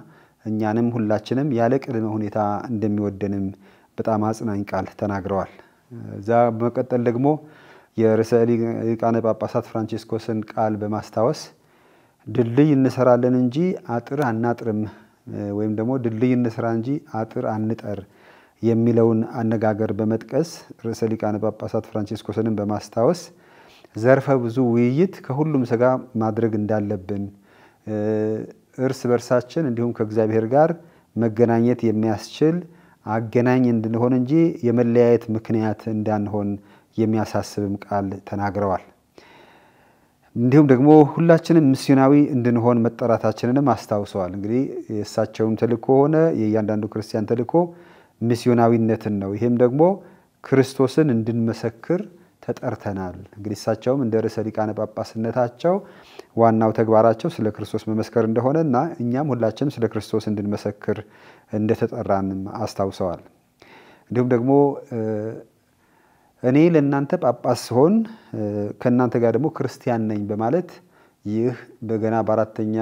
እኛንም ሁላችንም ያለ ቅድመ ሁኔታ እንደሚወደንም በጣም አጽናኝ ቃል ተናግረዋል። እዛ በመቀጠል ደግሞ የርዕሰ ሊቃነ ጳጳሳት ፍራንቺስኮስን ቃል በማስታወስ ድልድይ እንሰራለን እንጂ አጥር አናጥርም ወይም ደግሞ ድልድይ እንሰራ እንጂ አጥር አንጠር የሚለውን አነጋገር በመጥቀስ ርዕሰ ሊቃነ ጳጳሳት ፍራንቺስኮስን በማስታወስ ዘርፈ ብዙ ውይይት ከሁሉም ሰጋ ማድረግ እንዳለብን እርስ በርሳችን እንዲሁም ከእግዚአብሔር ጋር መገናኘት የሚያስችል አገናኝ እንድንሆን እንጂ የመለያየት ምክንያት እንዳንሆን የሚያሳስብም ቃል ተናግረዋል። እንዲሁም ደግሞ ሁላችንም ሚስዮናዊ እንድንሆን መጠራታችንንም አስታውሰዋል። እንግዲህ የእሳቸውም ተልእኮ ሆነ የእያንዳንዱ ክርስቲያን ተልእኮ ሚስዮናዊነትን ነው። ይሄም ደግሞ ክርስቶስን እንድንመሰክር ተጠርተናል። እንግዲህ እሳቸውም እንደ ርዕሰ ሊቃነ ጳጳስነታቸው ዋናው ተግባራቸው ስለ ክርስቶስ መመስከር እንደሆነና እኛም ሁላችንም ስለ ክርስቶስ እንድንመሰክር እንደተጠራንም አስታውሰዋል። እንዲሁም ደግሞ እኔ ለእናንተ ጳጳስ ስሆን ከእናንተ ጋር ደግሞ ክርስቲያን ነኝ በማለት ይህ በገና በአራተኛ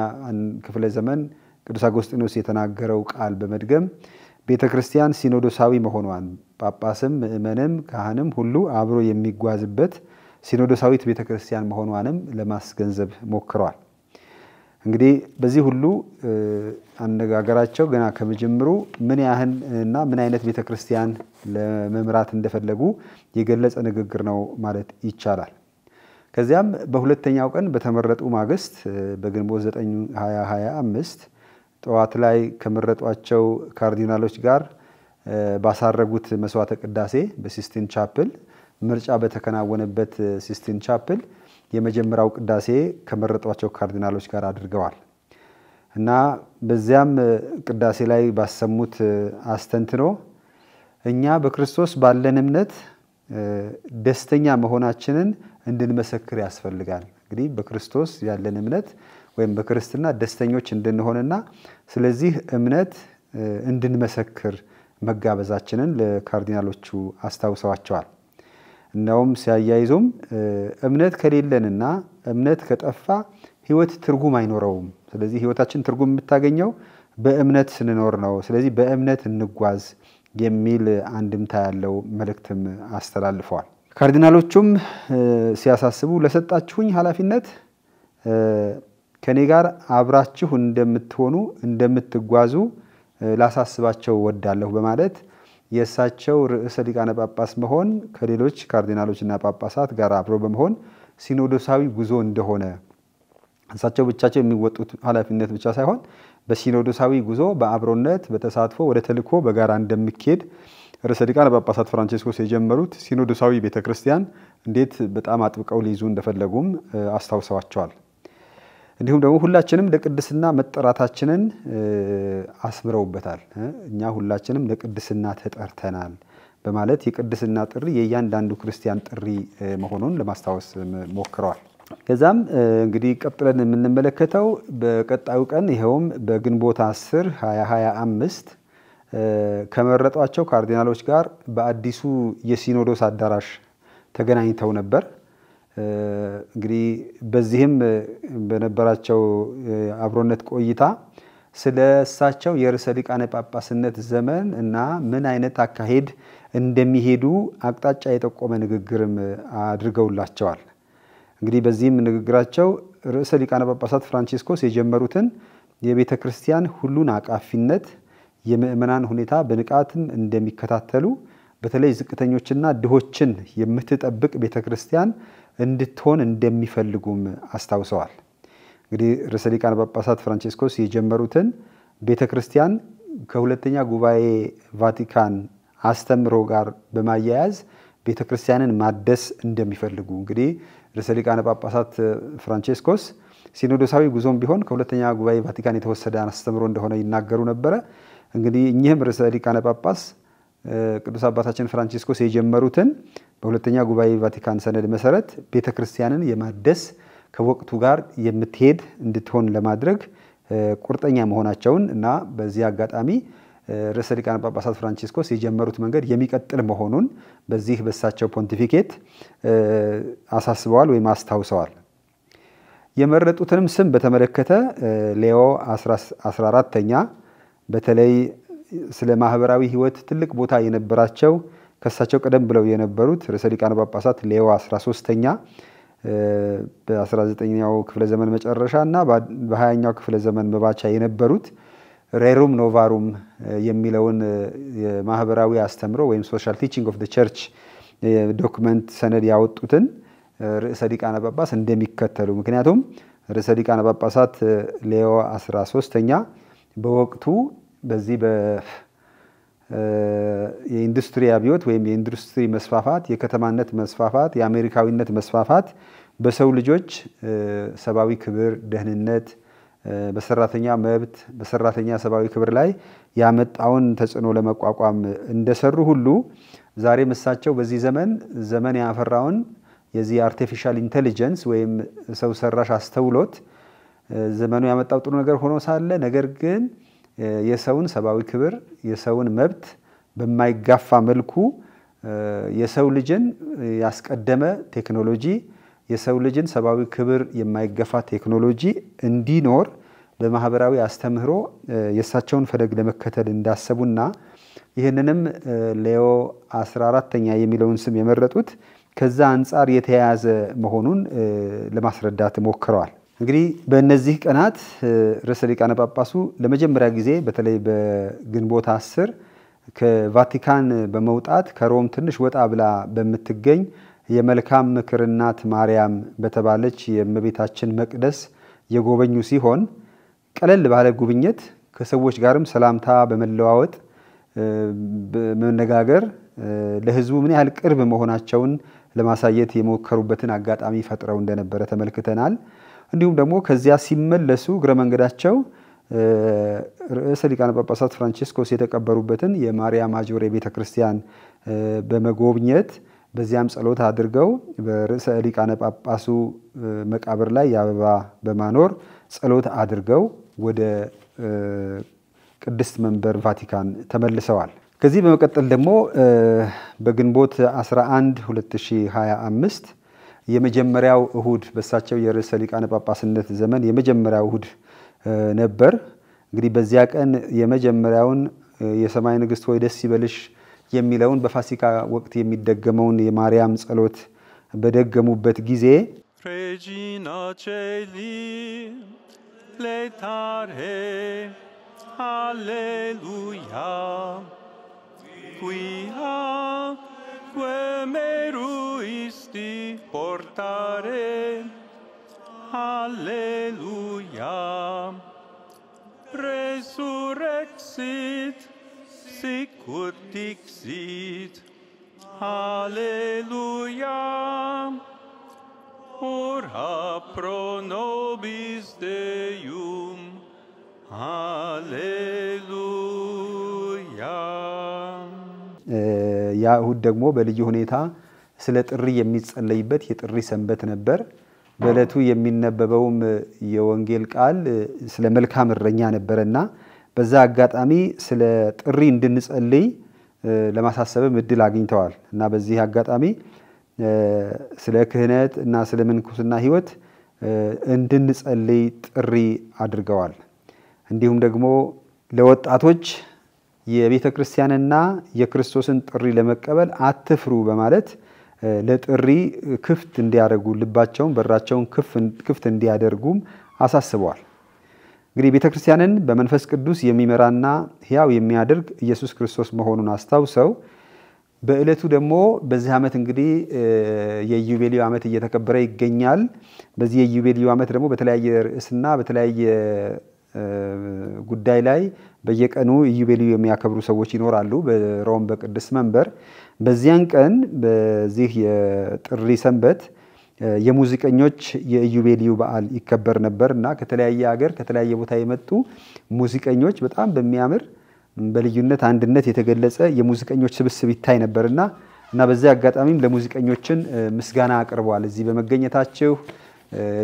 ክፍለ ዘመን ቅዱስ አጎስጢኖስ የተናገረው ቃል በመድገም ቤተክርስቲያን ሲኖዶሳዊ መሆኗን ጳጳስም ምእመንም ካህንም ሁሉ አብሮ የሚጓዝበት ሲኖዶሳዊት ቤተክርስቲያን መሆኗንም ለማስገንዘብ ሞክረዋል። እንግዲህ በዚህ ሁሉ አነጋገራቸው ገና ከመጀመሩ ምን ያህል እና ምን አይነት ቤተክርስቲያን ለመምራት እንደፈለጉ የገለጸ ንግግር ነው ማለት ይቻላል። ከዚያም በሁለተኛው ቀን በተመረጡ ማግስት በግንቦት 9 2025 ጠዋት ላይ ከመረጧቸው ካርዲናሎች ጋር ባሳረጉት መስዋዕተ ቅዳሴ በሲስቲን ቻፕል ምርጫ በተከናወነበት ሲስቲን ቻፕል የመጀመሪያው ቅዳሴ ከመረጧቸው ካርዲናሎች ጋር አድርገዋል እና በዚያም ቅዳሴ ላይ ባሰሙት አስተንትኖ እኛ በክርስቶስ ባለን እምነት ደስተኛ መሆናችንን እንድንመሰክር ያስፈልጋል። እንግዲህ በክርስቶስ ያለን እምነት ወይም በክርስትና ደስተኞች እንድንሆንና ስለዚህ እምነት እንድንመሰክር መጋበዛችንን ለካርዲናሎቹ አስታውሰዋቸዋል። እናውም ሲያያይዙም እምነት ከሌለንና እምነት ከጠፋ ህይወት ትርጉም አይኖረውም። ስለዚህ ህይወታችን ትርጉም የምታገኘው በእምነት ስንኖር ነው። ስለዚህ በእምነት እንጓዝ የሚል አንድምታ ያለው መልእክትም አስተላልፈዋል። ካርዲናሎቹም ሲያሳስቡ ለሰጣችሁኝ ኃላፊነት ከኔ ጋር አብራችሁ እንደምትሆኑ እንደምትጓዙ ላሳስባቸው ወዳለሁ በማለት የእሳቸው ርዕሰ ሊቃነ ጳጳስ መሆን ከሌሎች ካርዲናሎችና ጳጳሳት ጋር አብሮ በመሆን ሲኖዶሳዊ ጉዞ እንደሆነ እሳቸው ብቻቸው የሚወጡት ኃላፊነት ብቻ ሳይሆን በሲኖዶሳዊ ጉዞ በአብሮነት በተሳትፎ ወደ ተልእኮ በጋራ እንደሚኬድ ርዕሰ ሊቃነ ጳጳሳት ፍራንቺስኮስ የጀመሩት ሲኖዶሳዊ ቤተክርስቲያን እንዴት በጣም አጥብቀው ሊይዙ እንደፈለጉም አስታውሰዋቸዋል። እንዲሁም ደግሞ ሁላችንም ለቅድስና መጠራታችንን አስምረውበታል። እኛ ሁላችንም ለቅድስና ተጠርተናል በማለት የቅድስና ጥሪ የእያንዳንዱ ክርስቲያን ጥሪ መሆኑን ለማስታወስ ሞክረዋል። ከዛም እንግዲህ ቀጥለን የምንመለከተው በቀጣዩ ቀን ይሄውም በግንቦት 10 2025 ከመረጧቸው ካርዲናሎች ጋር በአዲሱ የሲኖዶስ አዳራሽ ተገናኝተው ነበር። እንግዲህ በዚህም በነበራቸው አብሮነት ቆይታ ስለሳቸው የርዕሰ ሊቃነ ጳጳስነት ዘመን እና ምን አይነት አካሄድ እንደሚሄዱ አቅጣጫ የጠቆመ ንግግርም አድርገውላቸዋል። እንግዲህ በዚህም ንግግራቸው ርዕሰ ሊቃነ ጳጳሳት ፍራንቺስኮስ የጀመሩትን የቤተክርስቲያን ሁሉን አቃፊነት የምእመናን ሁኔታ በንቃትም እንደሚከታተሉ በተለይ ዝቅተኞችና ድሆችን የምትጠብቅ ቤተክርስቲያን እንድትሆን እንደሚፈልጉም አስታውሰዋል። እንግዲህ ርዕሰ ሊቃነ ጳጳሳት ፍራንቺስኮስ የጀመሩትን ቤተክርስቲያን ከሁለተኛ ጉባኤ ቫቲካን አስተምሮ ጋር በማያያዝ ቤተክርስቲያንን ማደስ እንደሚፈልጉ እንግዲህ ርዕሰ ሊቃነ ጳጳሳት ፍራንቺስኮስ ሲኖዶሳዊ ጉዞም ቢሆን ከሁለተኛ ጉባኤ ቫቲካን የተወሰደ አስተምሮ እንደሆነ ይናገሩ ነበር። እንግዲህ እኚህም ርዕሰ ሊቃነ ጳጳስ ቅዱስ አባታችን ፍራንቺስኮስ የጀመሩትን በሁለተኛ ጉባኤ ቫቲካን ሰነድ መሰረት ቤተክርስቲያንን የማደስ ከወቅቱ ጋር የምትሄድ እንድትሆን ለማድረግ ቁርጠኛ መሆናቸውን እና በዚህ አጋጣሚ ርዕሰ ሊቃነ ጳጳሳት ፍራንቺስኮስ የጀመሩት መንገድ የሚቀጥል መሆኑን በዚህ በሳቸው ፖንቲፊኬት አሳስበዋል ወይም አስታውሰዋል። የመረጡትንም ስም በተመለከተ ሌዮ 14ኛ በተለይ ስለ ማህበራዊ ህይወት ትልቅ ቦታ የነበራቸው ከሳቸው ቀደም ብለው የነበሩት ርዕሰ ሊቃነ ጳጳሳት ሌዮ 13ኛ በ19ኛው ክፍለ ዘመን መጨረሻ እና በ20ኛው ክፍለ ዘመን መባቻ የነበሩት ሬሩም ኖቫሩም የሚለውን የማህበራዊ አስተምሮ ወይም ሶሻል ቲቺንግ ኦፍ ዘ ቸርች ዶክመንት ሰነድ ያወጡትን ርዕሰ ሊቃነ ጳጳስ እንደሚከተሉ ምክንያቱም ርዕሰ ሊቃነ ጳጳሳት ሌዮ 13ኛ በወቅቱ በዚህ የኢንዱስትሪ አብዮት ወይም የኢንዱስትሪ መስፋፋት የከተማነት መስፋፋት የአሜሪካዊነት መስፋፋት በሰው ልጆች ሰባዊ ክብር ደህንነት በሰራተኛ መብት በሰራተኛ ሰባዊ ክብር ላይ ያመጣውን ተጽዕኖ ለመቋቋም እንደሰሩ ሁሉ ዛሬ መሳቸው በዚህ ዘመን ያፈራውን የዚህ አርቲፊሻል ኢንተለጀንስ ወይም ሰው ሰራሽ አስተውሎት ዘመኑ ያመጣው ጥሩ ነገር ሆኖ ሳለ ነገር ግን የሰውን ሰባዊ ክብር የሰውን መብት በማይጋፋ መልኩ የሰው ልጅን ያስቀደመ ቴክኖሎጂ የሰው ልጅን ሰባዊ ክብር የማይጋፋ ቴክኖሎጂ እንዲኖር በማህበራዊ አስተምህሮ የሳቸውን ፈለግ ለመከተል እንዳሰቡና ይሄንንም ሌዮ 14ኛ የሚለውን ስም የመረጡት ከዛ አንፃር የተያያዘ መሆኑን ለማስረዳት ሞክረዋል። እንግዲህ በእነዚህ ቀናት ርዕሰ ሊቃነ ጳጳሱ ለመጀመሪያ ጊዜ በተለይ በግንቦት 10 ከቫቲካን በመውጣት ከሮም ትንሽ ወጣ ብላ በምትገኝ የመልካም ምክር እናት ማርያም በተባለች የእመቤታችን መቅደስ የጎበኙ ሲሆን ቀለል ባለ ጉብኝት ከሰዎች ጋርም ሰላምታ በመለዋወጥ በመነጋገር ለህዝቡ ምን ያህል ቅርብ መሆናቸውን ለማሳየት የሞከሩበትን አጋጣሚ ፈጥረው እንደነበረ ተመልክተናል። እንዲሁም ደግሞ ከዚያ ሲመለሱ እግረ መንገዳቸው ርዕሰ ሊቃነ ጳጳሳት ፍራንቺስኮስ የተቀበሩበትን የማርያም ማጆሬ ቤተክርስቲያን በመጎብኘት በዚያም ጸሎት አድርገው በርዕሰ ሊቃነ ጳጳሱ መቃብር ላይ የአበባ በማኖር ጸሎት አድርገው ወደ ቅድስት መንበር ቫቲካን ተመልሰዋል። ከዚህ በመቀጠል ደግሞ በግንቦት 11 2025 የመጀመሪያው እሁድ በሳቸው የርዕሰ ሊቃነ ጳጳስነት ዘመን የመጀመሪያው እሁድ ነበር። እንግዲህ በዚያ ቀን የመጀመሪያውን የሰማይ ንግስት ሆይ ደስ ይበልሽ የሚለውን በፋሲካ ወቅት የሚደገመውን የማርያም ጸሎት በደገሙበት ጊዜ Regina Celi letare Alleluia quia meruisti portare Alleluia resurrexit sic ut dixit Alleluia ora pro nobis Deum Alleluia ያ እሁድ ደግሞ በልዩ ሁኔታ ስለ ጥሪ የሚጸለይበት የጥሪ ሰንበት ነበር። በእለቱ የሚነበበውም የወንጌል ቃል ስለ መልካም እረኛ ነበርና በዛ አጋጣሚ ስለ ጥሪ እንድንጸልይ ለማሳሰብም እድል አግኝተዋል እና በዚህ አጋጣሚ ስለ ክህነት እና ስለ ምንኩስና ህይወት እንድንጸልይ ጥሪ አድርገዋል። እንዲሁም ደግሞ ለወጣቶች የቤተ ክርስቲያንና የክርስቶስን ጥሪ ለመቀበል አትፍሩ በማለት ለጥሪ ክፍት እንዲያደርጉ ልባቸውን በራቸውን ክፍት እንዲያደርጉም አሳስበዋል። እንግዲህ ቤተ ክርስቲያንን በመንፈስ ቅዱስ የሚመራና ሕያው የሚያደርግ ኢየሱስ ክርስቶስ መሆኑን አስታውሰው በእለቱ ደግሞ በዚህ ዓመት እንግዲህ የዩቤልዩ ዓመት እየተከበረ ይገኛል። በዚህ የዩቤልዩ ዓመት ደግሞ በተለያየ ርዕስና በተለያየ ጉዳይ ላይ በየቀኑ ኢዩቤልዩ የሚያከብሩ ሰዎች ይኖራሉ በሮም በቅድስት መንበር። በዚያን ቀን በዚህ የጥሪ ሰንበት የሙዚቀኞች የኢዩቤልዩ በዓል ይከበር ነበርና ከተለያየ ሀገር ከተለያየ ቦታ የመጡ ሙዚቀኞች በጣም በሚያምር በልዩነት አንድነት የተገለጸ የሙዚቀኞች ስብስብ ይታይ ነበርና በዚህ አጋጣሚም ለሙዚቀኞችን ምስጋና አቅርበዋል። እዚህ በመገኘታችሁ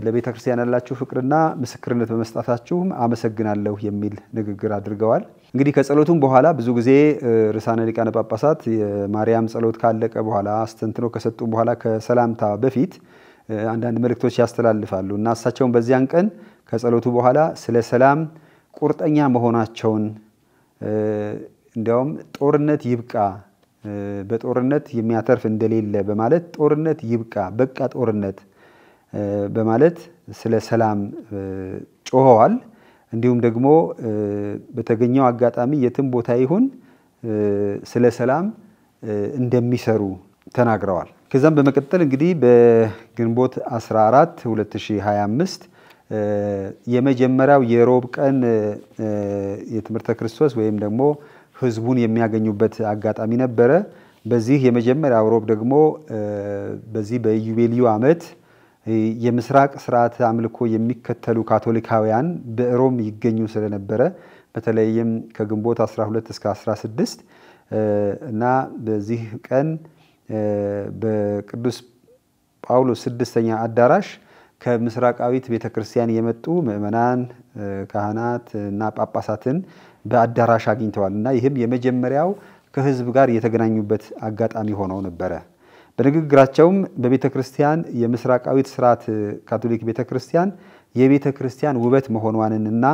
ለቤተ ክርስቲያን ያላችሁ ፍቅርና ምስክርነት በመስጣታችሁም አመሰግናለሁ የሚል ንግግር አድርገዋል። እንግዲህ ከጸሎቱም በኋላ ብዙ ጊዜ ርዕሳነ ሊቃነ ጳጳሳት የማርያም ጸሎት ካለቀ በኋላ አስተንትኖ ከሰጡ በኋላ ከሰላምታ በፊት አንዳንድ መልእክቶች ያስተላልፋሉ እና እሳቸውን በዚያን ቀን ከጸሎቱ በኋላ ስለ ሰላም ቁርጠኛ መሆናቸውን እንዲያውም ጦርነት ይብቃ በጦርነት የሚያተርፍ እንደሌለ በማለት ጦርነት ይብቃ በቃ ጦርነት በማለት ስለ ሰላም ጮኸዋል። እንዲሁም ደግሞ በተገኘው አጋጣሚ የትም ቦታ ይሁን ስለ ሰላም እንደሚሰሩ ተናግረዋል። ከዛም በመቀጠል እንግዲህ በግንቦት 14 2025 የመጀመሪያው የሮብ ቀን የትምህርተ ክርስቶስ ወይም ደግሞ ህዝቡን የሚያገኙበት አጋጣሚ ነበረ። በዚህ የመጀመሪያው ሮብ ደግሞ በዚህ በኢዮቤልዩ ዓመት የምስራቅ ስርዓተ አምልኮ የሚከተሉ ካቶሊካውያን በሮም ይገኙ ስለነበረ በተለይም ከግንቦት 12 እስከ 16 እና በዚህ ቀን በቅዱስ ጳውሎስ ስድስተኛ አዳራሽ ከምስራቃዊት ቤተክርስቲያን የመጡ ምእመናን ካህናት እና ጳጳሳትን በአዳራሽ አግኝተዋል እና ይህም የመጀመሪያው ከህዝብ ጋር የተገናኙበት አጋጣሚ ሆኖ ነበረ። በንግግራቸውም በቤተክርስቲያን የምስራቃዊት ስርዓት ካቶሊክ ቤተክርስቲያን የቤተክርስቲያን ውበት መሆኗንና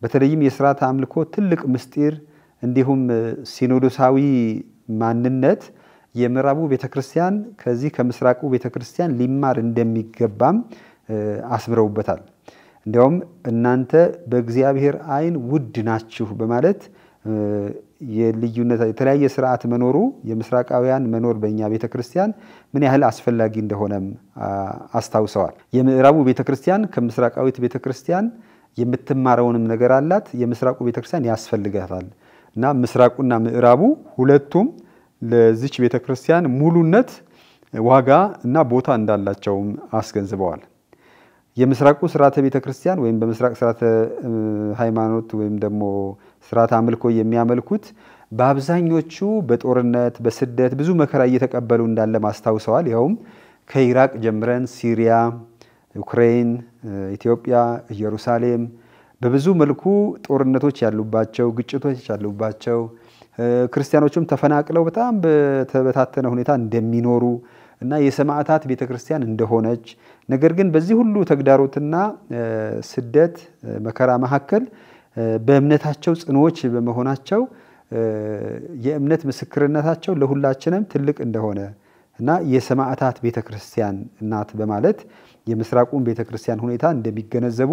በተለይም የስርዓተ አምልኮ ትልቅ ምስጢር እንዲሁም ሲኖዶሳዊ ማንነት የምዕራቡ ቤተክርስቲያን ከዚህ ከምስራቁ ቤተክርስቲያን ሊማር እንደሚገባም አስምረውበታል። እንዲያውም እናንተ በእግዚአብሔር አይን ውድ ናችሁ በማለት የልዩነት የተለያየ ስርዓት መኖሩ የምስራቃውያን መኖር በእኛ ቤተክርስቲያን ምን ያህል አስፈላጊ እንደሆነም አስታውሰዋል። የምዕራቡ ቤተክርስቲያን ከምስራቃዊት ቤተክርስቲያን የምትማረውንም ነገር አላት። የምስራቁ ቤተክርስቲያን ያስፈልጋታል እና ምስራቁና ምዕራቡ ሁለቱም ለዚች ቤተክርስቲያን ሙሉነት ዋጋ እና ቦታ እንዳላቸውም አስገንዝበዋል። የምስራቁ ስርዓተ ቤተክርስቲያን ወይም በምስራቅ ስርዓተ ሃይማኖት ወይም ደግሞ ስርዓተ አምልኮ የሚያመልኩት በአብዛኞቹ በጦርነት በስደት ብዙ መከራ እየተቀበሉ እንዳለ ማስታውሰዋል። ይኸውም ከኢራቅ ጀምረን ሲሪያ፣ ዩክሬን፣ ኢትዮጵያ፣ ኢየሩሳሌም በብዙ መልኩ ጦርነቶች ያሉባቸው ግጭቶች ያሉባቸው ክርስቲያኖችም ተፈናቅለው በጣም በተበታተነ ሁኔታ እንደሚኖሩ እና የሰማዕታት ቤተክርስቲያን እንደሆነች ነገር ግን በዚህ ሁሉ ተግዳሮትና ስደት መከራ መካከል በእምነታቸው ጽኑዎች በመሆናቸው የእምነት ምስክርነታቸው ለሁላችንም ትልቅ እንደሆነ እና የሰማዕታት ቤተክርስቲያን እናት በማለት የምስራቁን ቤተክርስቲያን ሁኔታ እንደሚገነዘቡ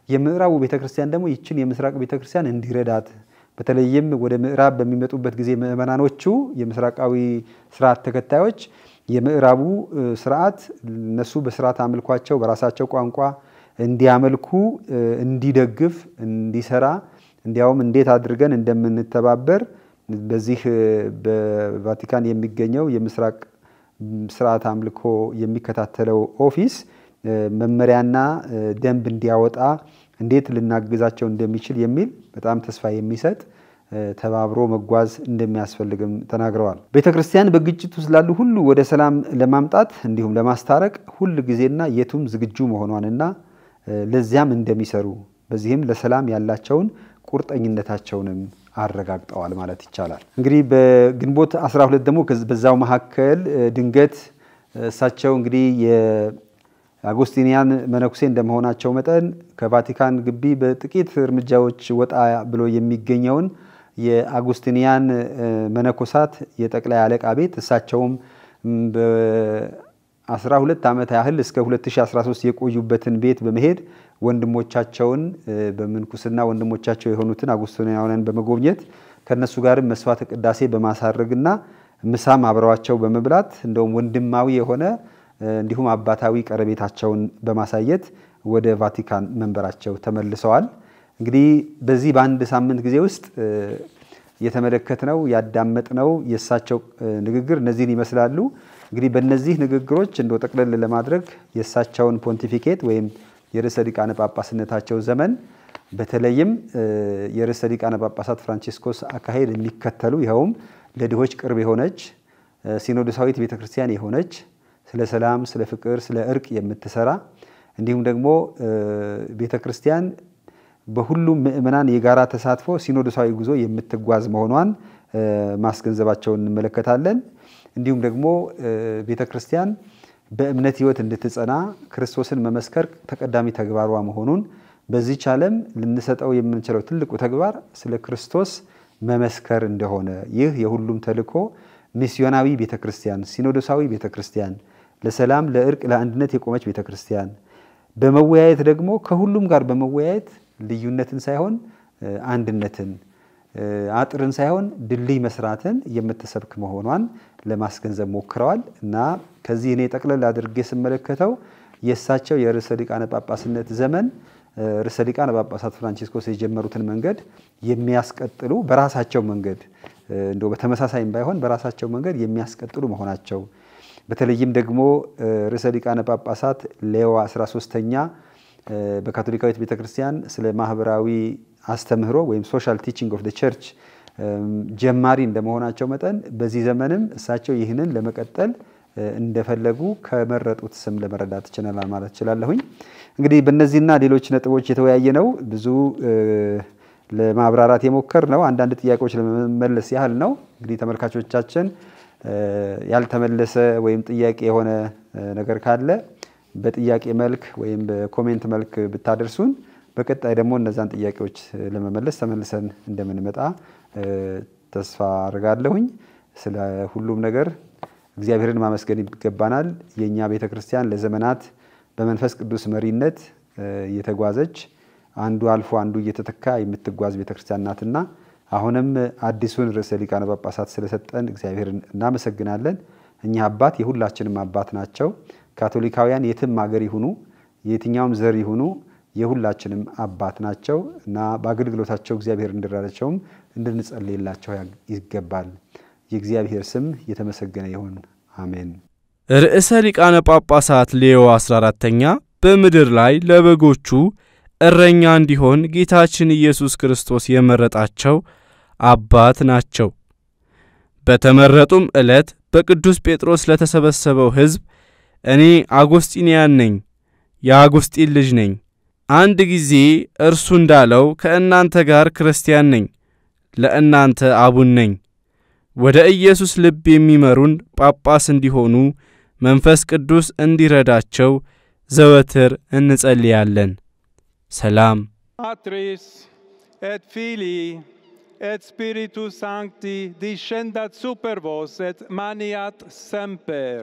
የምዕራቡ ቤተክርስቲያን ደግሞ ይችን የምስራቅ ቤተክርስቲያን እንዲረዳት በተለይም ወደ ምዕራብ በሚመጡበት ጊዜ ምእመናኖቹ የምስራቃዊ ስርዓት ተከታዮች የምዕራቡ ስርዓት እነሱ በስርዓት አምልኳቸው በራሳቸው ቋንቋ እንዲያመልኩ እንዲደግፍ እንዲሰራ እንዲያውም እንዴት አድርገን እንደምንተባበር በዚህ በቫቲካን የሚገኘው የምስራቅ ስርዓት አምልኮ የሚከታተለው ኦፊስ መመሪያና ደንብ እንዲያወጣ እንዴት ልናግዛቸው እንደሚችል የሚል በጣም ተስፋ የሚሰጥ ተባብሮ መጓዝ እንደሚያስፈልግም ተናግረዋል። ቤተክርስቲያን በግጭት ውስጥ ላሉ ሁሉ ወደ ሰላም ለማምጣት እንዲሁም ለማስታረቅ ሁሉ ጊዜና የቱም ዝግጁ መሆኗንና ለዚያም እንደሚሰሩ በዚህም ለሰላም ያላቸውን ቁርጠኝነታቸውንም አረጋግጠዋል ማለት ይቻላል። እንግዲህ በግንቦት 12 ደግሞ በዛው መሐከል ድንገት እሳቸው እንግዲህ የአጎስቲኒያን መነኩሴ እንደመሆናቸው መጠን ከቫቲካን ግቢ በጥቂት እርምጃዎች ወጣ ብሎ የሚገኘውን የአጎስቲኒያን መነኮሳት የጠቅላይ አለቃ ቤት እሳቸውም በ12 ዓመት ያህል እስከ 2013 የቆዩበትን ቤት በመሄድ ወንድሞቻቸውን በምንኩስና ወንድሞቻቸው የሆኑትን አጎስቲኒያውያን በመጎብኘት ከነሱ ጋር መስዋዕተ ቅዳሴ በማሳረግና ምሳም አብረዋቸው በመብላት እንደውም ወንድማዊ የሆነ እንዲሁም አባታዊ ቀረቤታቸውን በማሳየት ወደ ቫቲካን መንበራቸው ተመልሰዋል። እንግዲህ በዚህ በአንድ ሳምንት ጊዜ ውስጥ የተመለከትነው ያዳመጥነው የእሳቸው ንግግር እነዚህን ይመስላሉ። እንግዲህ በእነዚህ ንግግሮች እንደው ጠቅለል ለማድረግ የእሳቸውን ፖንቲፊኬት ወይም የርዕሰ ሊቃነ ጳጳስነታቸው ዘመን በተለይም የርዕሰ ሊቃነ ጳጳሳት ፍራንቺስኮስ አካሄድ የሚከተሉ ይኸውም ለድሆች ቅርብ የሆነች ሲኖዶሳዊት ቤተክርስቲያን የሆነች ስለ ሰላም ስለ ፍቅር ስለ እርቅ የምትሰራ እንዲሁም ደግሞ ቤተክርስቲያን በሁሉም ምእመናን የጋራ ተሳትፎ ሲኖዶሳዊ ጉዞ የምትጓዝ መሆኗን ማስገንዘባቸውን እንመለከታለን። እንዲሁም ደግሞ ቤተክርስቲያን በእምነት ህይወት እንድትጸና ክርስቶስን መመስከር ተቀዳሚ ተግባሯ መሆኑን በዚህ ዓለም ልንሰጠው የምንችለው ትልቁ ተግባር ስለ ክርስቶስ መመስከር እንደሆነ ይህ የሁሉም ተልእኮ ሚስዮናዊ ቤተክርስቲያን ሲኖዶሳዊ ቤተክርስቲያን ለሰላም ለእርቅ ለአንድነት የቆመች ቤተክርስቲያን በመወያየት ደግሞ ከሁሉም ጋር በመወያየት ልዩነትን ሳይሆን አንድነትን አጥርን ሳይሆን ድልድይ መስራትን የምትሰብክ መሆኗን ለማስገንዘብ ሞክረዋል እና ከዚህ እኔ ጠቅለል አድርጌ ስመለከተው የእሳቸው የርዕሰ ሊቃነ ጳጳስነት ዘመን ርዕሰ ሊቃነ ጳጳሳት ፍራንቺስኮስ የጀመሩትን መንገድ የሚያስቀጥሉ በራሳቸው መንገድ እንደው በተመሳሳይም ባይሆን በራሳቸው መንገድ የሚያስቀጥሉ መሆናቸው በተለይም ደግሞ ርዕሰ ሊቃነ ጳጳሳት ሌዮ 13ኛ በካቶሊካዊት ቤተክርስቲያን ስለ ማህበራዊ አስተምህሮ ወይም ሶሻል ቲቺንግ ኦፍ ዘ ቸርች ጀማሪ እንደመሆናቸው መጠን በዚህ ዘመንም እሳቸው ይህንን ለመቀጠል እንደፈለጉ ከመረጡት ስም ለመረዳት ይችላል ማለት ይችላልሁኝ። እንግዲህ በእነዚህና ሌሎች ነጥቦች የተወያየ ነው ብዙ ለማብራራት የሞከር ነው አንዳንድ ጥያቄዎች ለመመለስ ያህል ነው። እንግዲህ ተመልካቾቻችን ያልተመለሰ ወይም ጥያቄ የሆነ ነገር ካለ በጥያቄ መልክ ወይም በኮሜንት መልክ ብታደርሱን በቀጣይ ደግሞ እነዛን ጥያቄዎች ለመመለስ ተመልሰን እንደምንመጣ ተስፋ አድርጋለሁኝ። ስለ ሁሉም ነገር እግዚአብሔርን ማመስገን ይገባናል። የኛ ቤተክርስቲያን ለዘመናት በመንፈስ ቅዱስ መሪነት እየተጓዘች አንዱ አልፎ አንዱ እየተተካ የምትጓዝ ቤተክርስቲያን ናትና አሁንም አዲሱን ርዕሰ ሊቃነ ጳጳሳት ስለሰጠን እግዚአብሔርን እናመሰግናለን። እኛ አባት የሁላችንም አባት ናቸው። ካቶሊካውያን የትም ሀገር ይሁኑ የትኛውም ዘር ይሁኑ የሁላችንም አባት ናቸው እና በአገልግሎታቸው እግዚአብሔር እንዲረዳቸውም እንድንጸልይላቸው ይገባል። የእግዚአብሔር ስም የተመሰገነ ይሁን አሜን። ርዕሰ ሊቃነ ጳጳሳት ሌዮ 14ኛ በምድር ላይ ለበጎቹ እረኛ እንዲሆን ጌታችን ኢየሱስ ክርስቶስ የመረጣቸው አባት ናቸው። በተመረጡም ዕለት በቅዱስ ጴጥሮስ ለተሰበሰበው ሕዝብ እኔ አጎስጢንያን ነኝ የአጎስጢን ልጅ ነኝ አንድ ጊዜ እርሱ እንዳለው ከእናንተ ጋር ክርስቲያን ነኝ ለእናንተ አቡን ነኝ ወደ ኢየሱስ ልብ የሚመሩን ጳጳስ እንዲሆኑ መንፈስ ቅዱስ እንዲረዳቸው ዘወትር እንጸልያለን። ሰላም Patris et Filii et Spiritus Sancti discendat super vos et maniat semper.